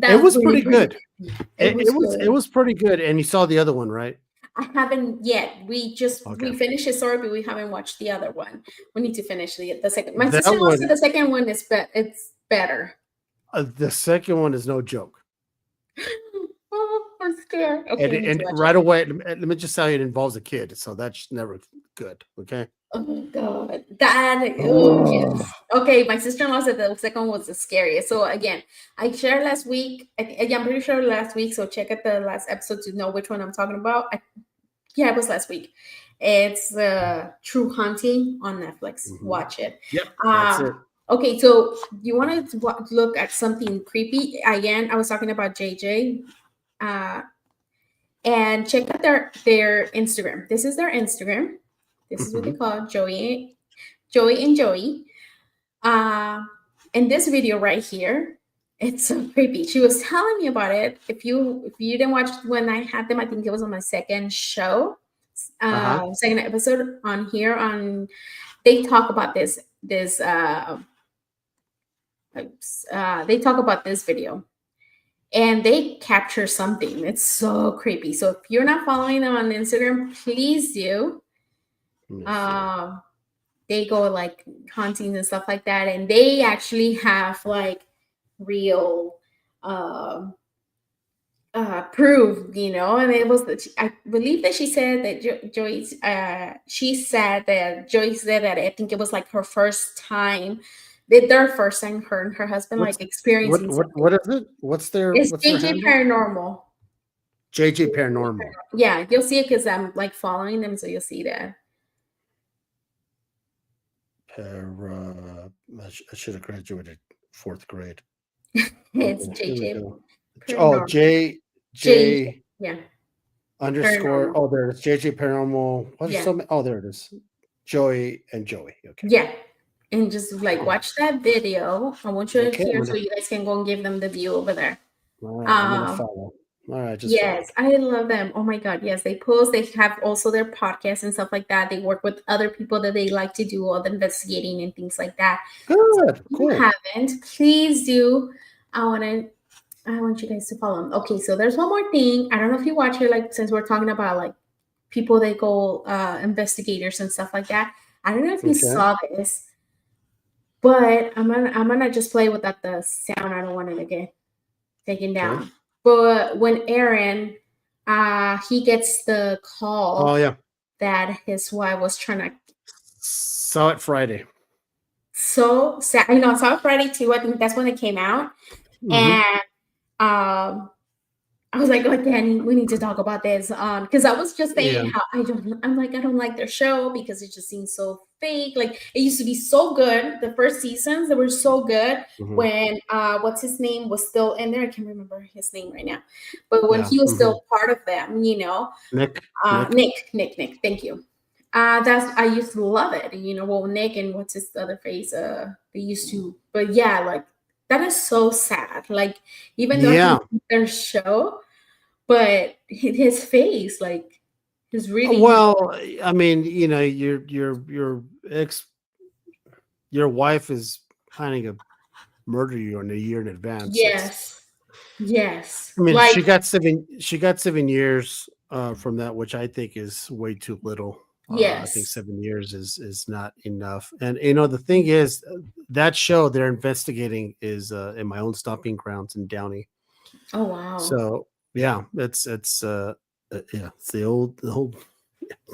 It was pretty good. It was pretty good. And you saw the other one, right? I haven't yet. We finished his story, but we haven't watched the other one. We need to finish the second. My sister said the second one is it's better. The second one is no joke. I'm scared. Okay, and right away, let me just tell you, it involves a kid, so that's never good. Okay. Oh my god, yes. Okay, my sister-in-law said the second one was the scariest. So again, I shared last week. I'm pretty sure last week. So check out the last episode to know which one I'm talking about. Yeah, it was last week. It's True Hunting on Netflix. Watch it. Yep, that's it. Okay, so you want to look at something creepy again? I was talking about JJ. And check out their Instagram. This is their Instagram. This is what they call Joey and Joey. And this video right here, it's so creepy. She was telling me about it. If you didn't watch when I had them, I think it was on my second show, second episode on here. They talk about this. They talk about this video. And they capture something. It's so creepy. So if you're not following them on Instagram, please do. they go like hunting and stuff like that, and they actually have like real um proof, and it was I believe that she said that Joyce, she said that Joyce said that I think it was like her first time, their first time, her and her husband What's like experiencing something. what is it? It's What's their JJ handle? Paranormal. JJ Paranormal. Yeah, you'll see it because I'm like following them, so you'll see that. I should have graduated fourth grade. It's Okay, here we JJ go. Oh, Paranormal. JJ, J yeah, underscore. Paranormal. Oh, there it is. JJ Paranormal. What is Yeah, so many? Oh, there it is. Joey and Joey. Okay. yeah. And just like Oh, watch that video. I want you to okay. hear so you guys can go and give them the view over there. All right. I'm gonna Um, follow. All right. I just Yes, followed. I love them. Oh my God. Yes, they post. They have also their podcasts and stuff like that. They work with other people that they like to do all the investigating and things like that. So if Good. you Cool. haven't, please do. I want to. I want you guys to follow them. Okay, so there's one more thing. I don't know if you watch it. Like since we're talking about like people that go investigators and stuff like that. I don't know if you Okay. saw this, but I'm gonna just play without the sound. I don't want it to get taken Okay. down. But when Aaron, he gets the Oh call yeah. that his wife was trying to, Saw it Friday. so sad. I saw it Friday too. I think that's when it came out, Mm-hmm. and um, I was like, oh, Danny, we need to talk about this. Because I was just Yeah. saying how I don't like their show because it just seems so fake. Like it used to be so good. The first seasons, they were so good Mm-hmm. when what's his name was still in there. I can't remember his name right now. But when Yeah. he was Mm-hmm. still part of them, Nick. Nick, thank you. I used to love it. Well, Nick and what's his other face? They used to, but yeah, like that is so sad. Like even though Yeah. he's in their show, but his face, like, is really, Well, I mean, your ex, your wife is planning to murder you in a year in advance. yes, yes, I mean, like, she got 7 years from that, which I think is way too little. I think yes. 7 years is not enough. And the thing is, that show they're investigating is in my own stomping grounds in Downey. Oh wow, So yeah, yeah, it's the old.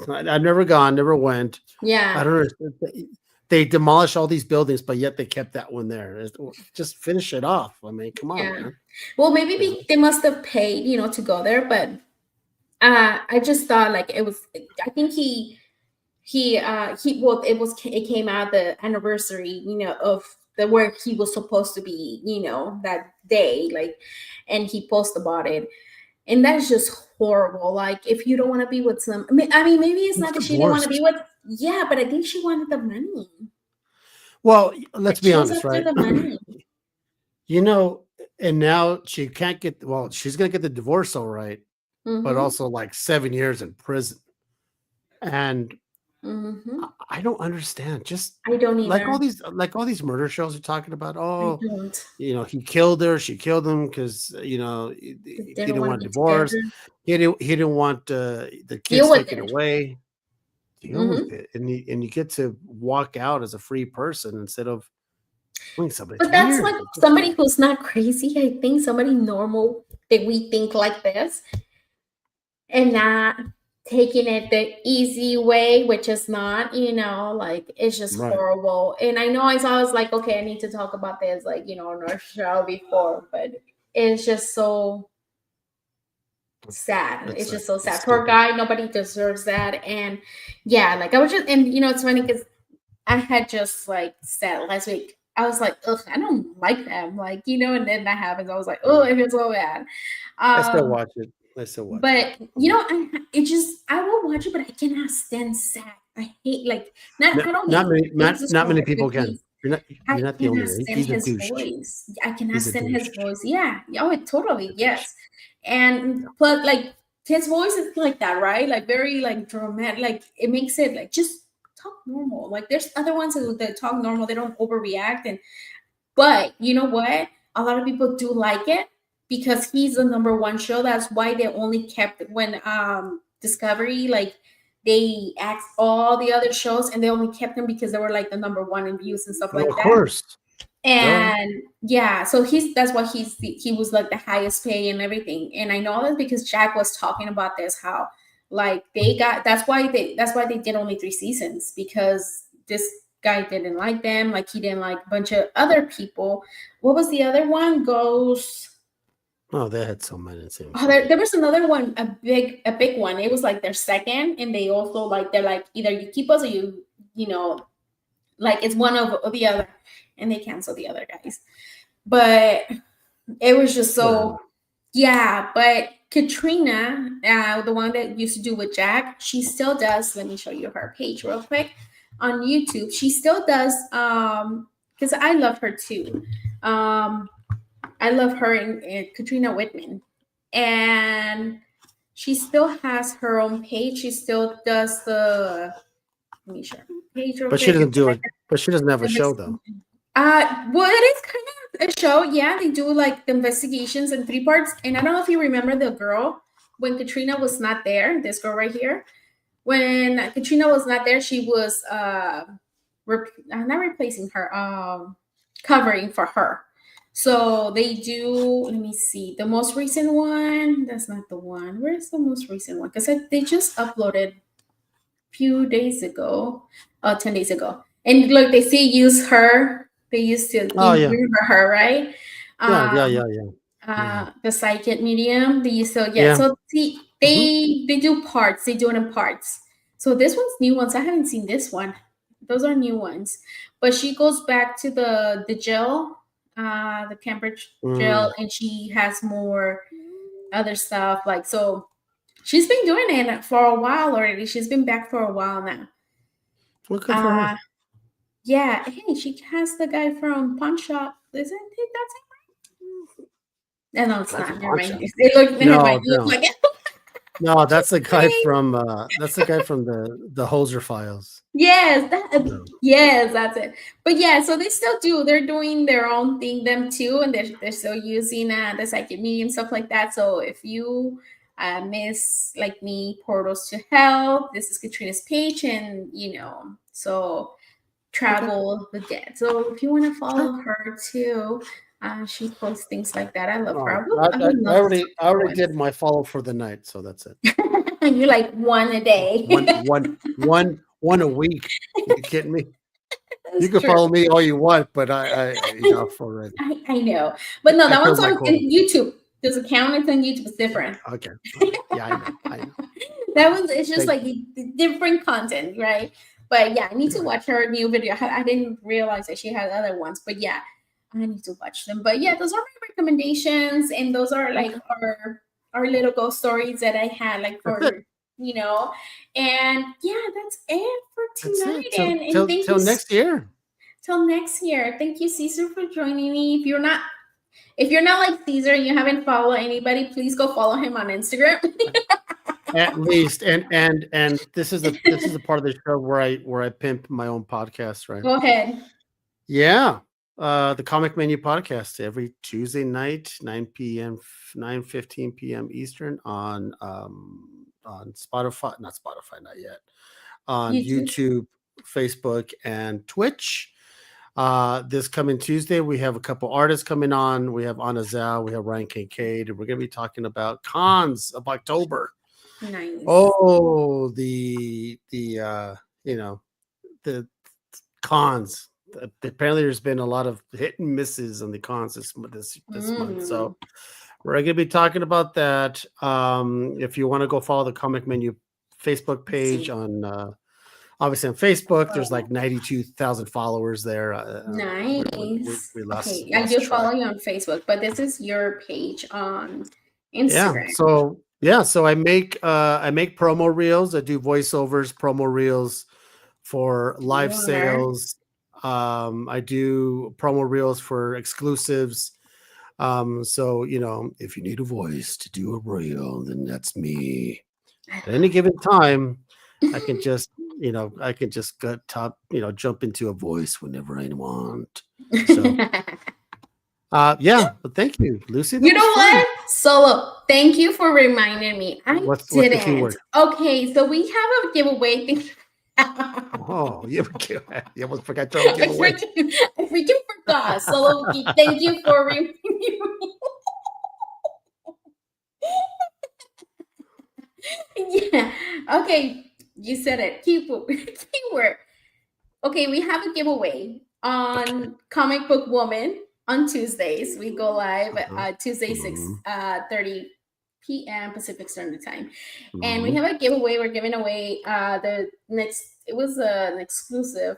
I've never gone, never went. I yeah, don't know. They demolished all these buildings, but yet they kept that one there. Just finish it off. I mean, come on, yeah. man. Well, maybe You know? they must have paid, to go there, but I just thought like it was. I think well, it came out the anniversary, of the work he was supposed to be, that day, like, and he posted about it. And that's just horrible. Like, if you don't want to be with I mean, maybe it's He's not that she didn't want to be divorced. with, yeah, but I think she wanted the money. Well, let's Like, be she was honest, after right? the money. you know, and now she can't get. Well, she's gonna get the divorce, all right, but Mm-hmm. also like 7 years in prison. And Mm-hmm. I don't understand. Just I don't like either. all these murder shows are talking about. I Oh, don't. he killed her, she killed him because They he don't didn't want to want a be divorce. together. He didn't want the Deal kids with taken it. away. Deal with Mm-hmm. it, and you get to walk out as a free person instead of doing something. It's But that's weird. like It's just somebody weird. who's not crazy. I think somebody normal that we think like this and not taking it the easy way, which is not, like it's just Right. horrible. And I know I was like, okay, I need to talk about this, like, on our show before, but it's just so sad. It's just so It's sad. Poor stupid. guy, nobody deserves that. And yeah, like I was just, and it's funny because I had just like said last week, I was like, ugh, I don't like them. Like, and then that happens. I was like, oh, Mm. I feel so bad. I still Um, watch it. I still watch it. but I will watch it, but I cannot stand Zach. I hate like No, not I don't hate hate's a not strong many word, but people can. I You're not the only cannot one. stand He's a his douche. voice. I cannot He's a stand douche. his voice. Yeah. Oh, He's totally. a douche. Yes. And but like his voice is like that, right? Like very like dramatic. Like it makes it like just talk normal. Like there's other ones that talk normal. They don't overreact. But you know what? A lot of people do like it because he's the number one show. That's why they only kept when Discovery like they axed all the other shows and they only kept them because they were like the number one in views and stuff Well, like of that. course. And yeah, so that's why he was like the highest pay and everything. And I know that because Jack was talking about this, how like that's why they did only 3 seasons, because this guy didn't like them, like he didn't like a bunch of other people. What was the other one? Oh, they had so many. Oh, there was another one, a big one. It was like their second, and they also like they're like either you keep us or you know, like it's one of the other, and they canceled the other guys. But it was just so yeah. But Katrina, the one that used to do with Jack, she still does. Let me show you her page real quick on YouTube. She still does because I love her too. I love her and Katrina Whitman, and she still has her own page. She still does the. Let me show her page real But quick. she doesn't do it. But she doesn't have a show though. Well, it is kind of a show. Yeah, they do like the investigations in 3 parts. And I don't know if you remember the girl when Katrina was not there. This girl right here. When Katrina was not there, she was not replacing her, covering for her. So they do. Let me see the most recent one. That's not the one. Where's the most recent one? Because they just uploaded a few days ago, 10 days ago. And look, they still use her. They used to remember her, right? Yeah. The psychic medium. They used to Yeah. So see, they do parts. They do it in parts. So this one's new ones. I haven't seen this one. Those are new ones. But she goes back to the jail, the Cambridge jail, and she has more other stuff. Like so, she's been doing it for a while already. She's been back for a while now. Well, good for her. Yeah. Hey, she has the guy from Pawn Shop. Isn't it? That's it. No, it's not. Never mind. It look like it. No, that's the guy from the Hoser Files. Yes, yes, that's it. But yeah, so they still do. They're doing their own thing, them too, and they're still using the psychic medium stuff like that. So if you miss like me, Portals to Hell, this is Katrina's page, and so Travel the Dead. So if you want to follow her too. She posts things like that. I love her. I already did my follow for the night, so that's it. You like one a day. one a week. You kidding me? You can follow me all you want, but I enough already. I know, but no, that one's on YouTube. Does it count? It's on YouTube. It's different. Okay. Yeah, I know. That one's it's just like different content, right? But yeah, I need to watch her new video. I didn't realize that she had other ones, but yeah. I need to watch them. But yeah, those are my recommendations, and those are like our little ghost stories that I had, like for and yeah, that's it for tonight. And thank you next year. Till next year. Thank you, Caesar, for joining me. If you're not like Caesar and you haven't followed anybody, please go follow him on Instagram. At least, and this is a part of the show where I pimp my own podcast, right? Go ahead. Yeah. The Comic Menu podcast every Tuesday night, 9:15 p.m. Eastern on Spotify, not yet, on YouTube, Facebook, and Twitch. This coming Tuesday, we have a couple artists coming on. We have Anna Zhao, we have Ryan Kincaid, and we're going to be talking about cons of October. Nice. Oh, the cons. Apparently there's been a lot of hit and misses on the cons this month, so we're going to be talking about that. If you want to go follow the Comic Menu Facebook page on obviously on Facebook, there's like 92,000 followers there. Nice. We lost, okay. I do follow you on Facebook, but this is your page on Instagram. So I make promo reels. I do voiceovers, promo reels for live sales. I do promo reels for exclusives. So if you need a voice to do a reel, then that's me. At any given time, I can just jump into a voice whenever I want. So yeah, but thank you, Lucy. You know what? Solo, thank you for reminding me. I What's the didn't. keyword? Okay, so we have a giveaway. Oh, you almost forgot your I own giveaway. freaking forgot. Solo, thank you for reminding me. Yeah. Okay, you said it. Keyword. Okay, we have a giveaway on Comic Book Woman on Tuesdays. We go live Tuesday 6:30 p.m. Pacific Standard Time, and we have a giveaway. We're giving away the next. It was an exclusive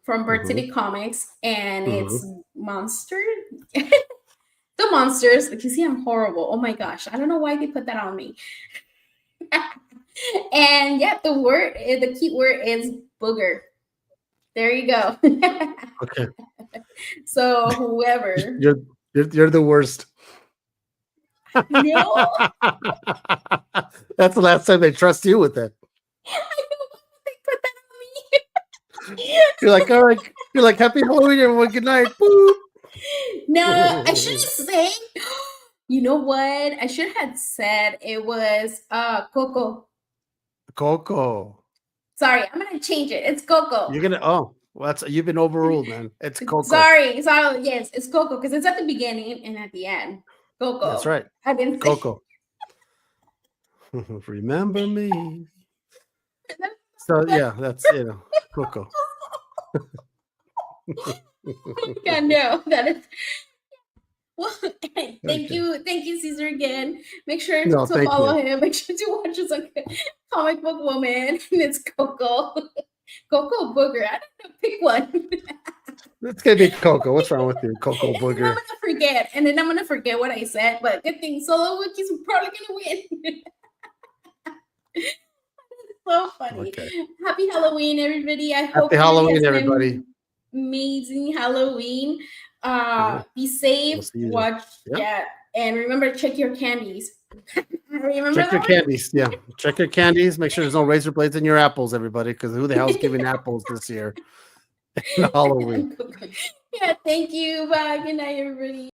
from Bird City Comics, and it's Monster. The monsters. You see, I'm horrible. Oh my gosh, I don't know why they put that on me. And yeah, the key word is booger. There you go. Okay. So whoever. You're the worst. No. That's the last time they trust you with it. I know they put that on me. You're like, all right. You're like, happy Halloween, everyone. Good night. Boop. No, I should have said. You know what? I should have said it was Coco. Coco. Sorry, I'm gonna change it. It's Coco. You're gonna you've been overruled, man. It's Coco. Sorry, yes, it's Coco because it's at the beginning and at the end. Coco. That's right. I didn't say Coco. Remember me. So yeah, that's Coco. God, no, that is. Well, thank you, Caesar, again. Make sure to follow him. Make sure to watch us on Comic Book Woman. And it's Coco. Coco Booger. I don't know. Pick one. It's gonna be Coco. What's wrong with you, Coco Booger? I'm gonna forget, and then I'm gonna forget what I said. But good thing Solo Wiki's probably gonna win. So funny. Okay. Happy Halloween, everybody. I hope Happy Halloween, everybody. Amazing Halloween. Be safe. Watch, and remember, check your candies. Check your candies. Yeah, check your candies. Make sure there's no razor blades in your apples, everybody, because who the hell's giving apples this year? Halloween. Yeah, thank you. Bye. Good night, everybody.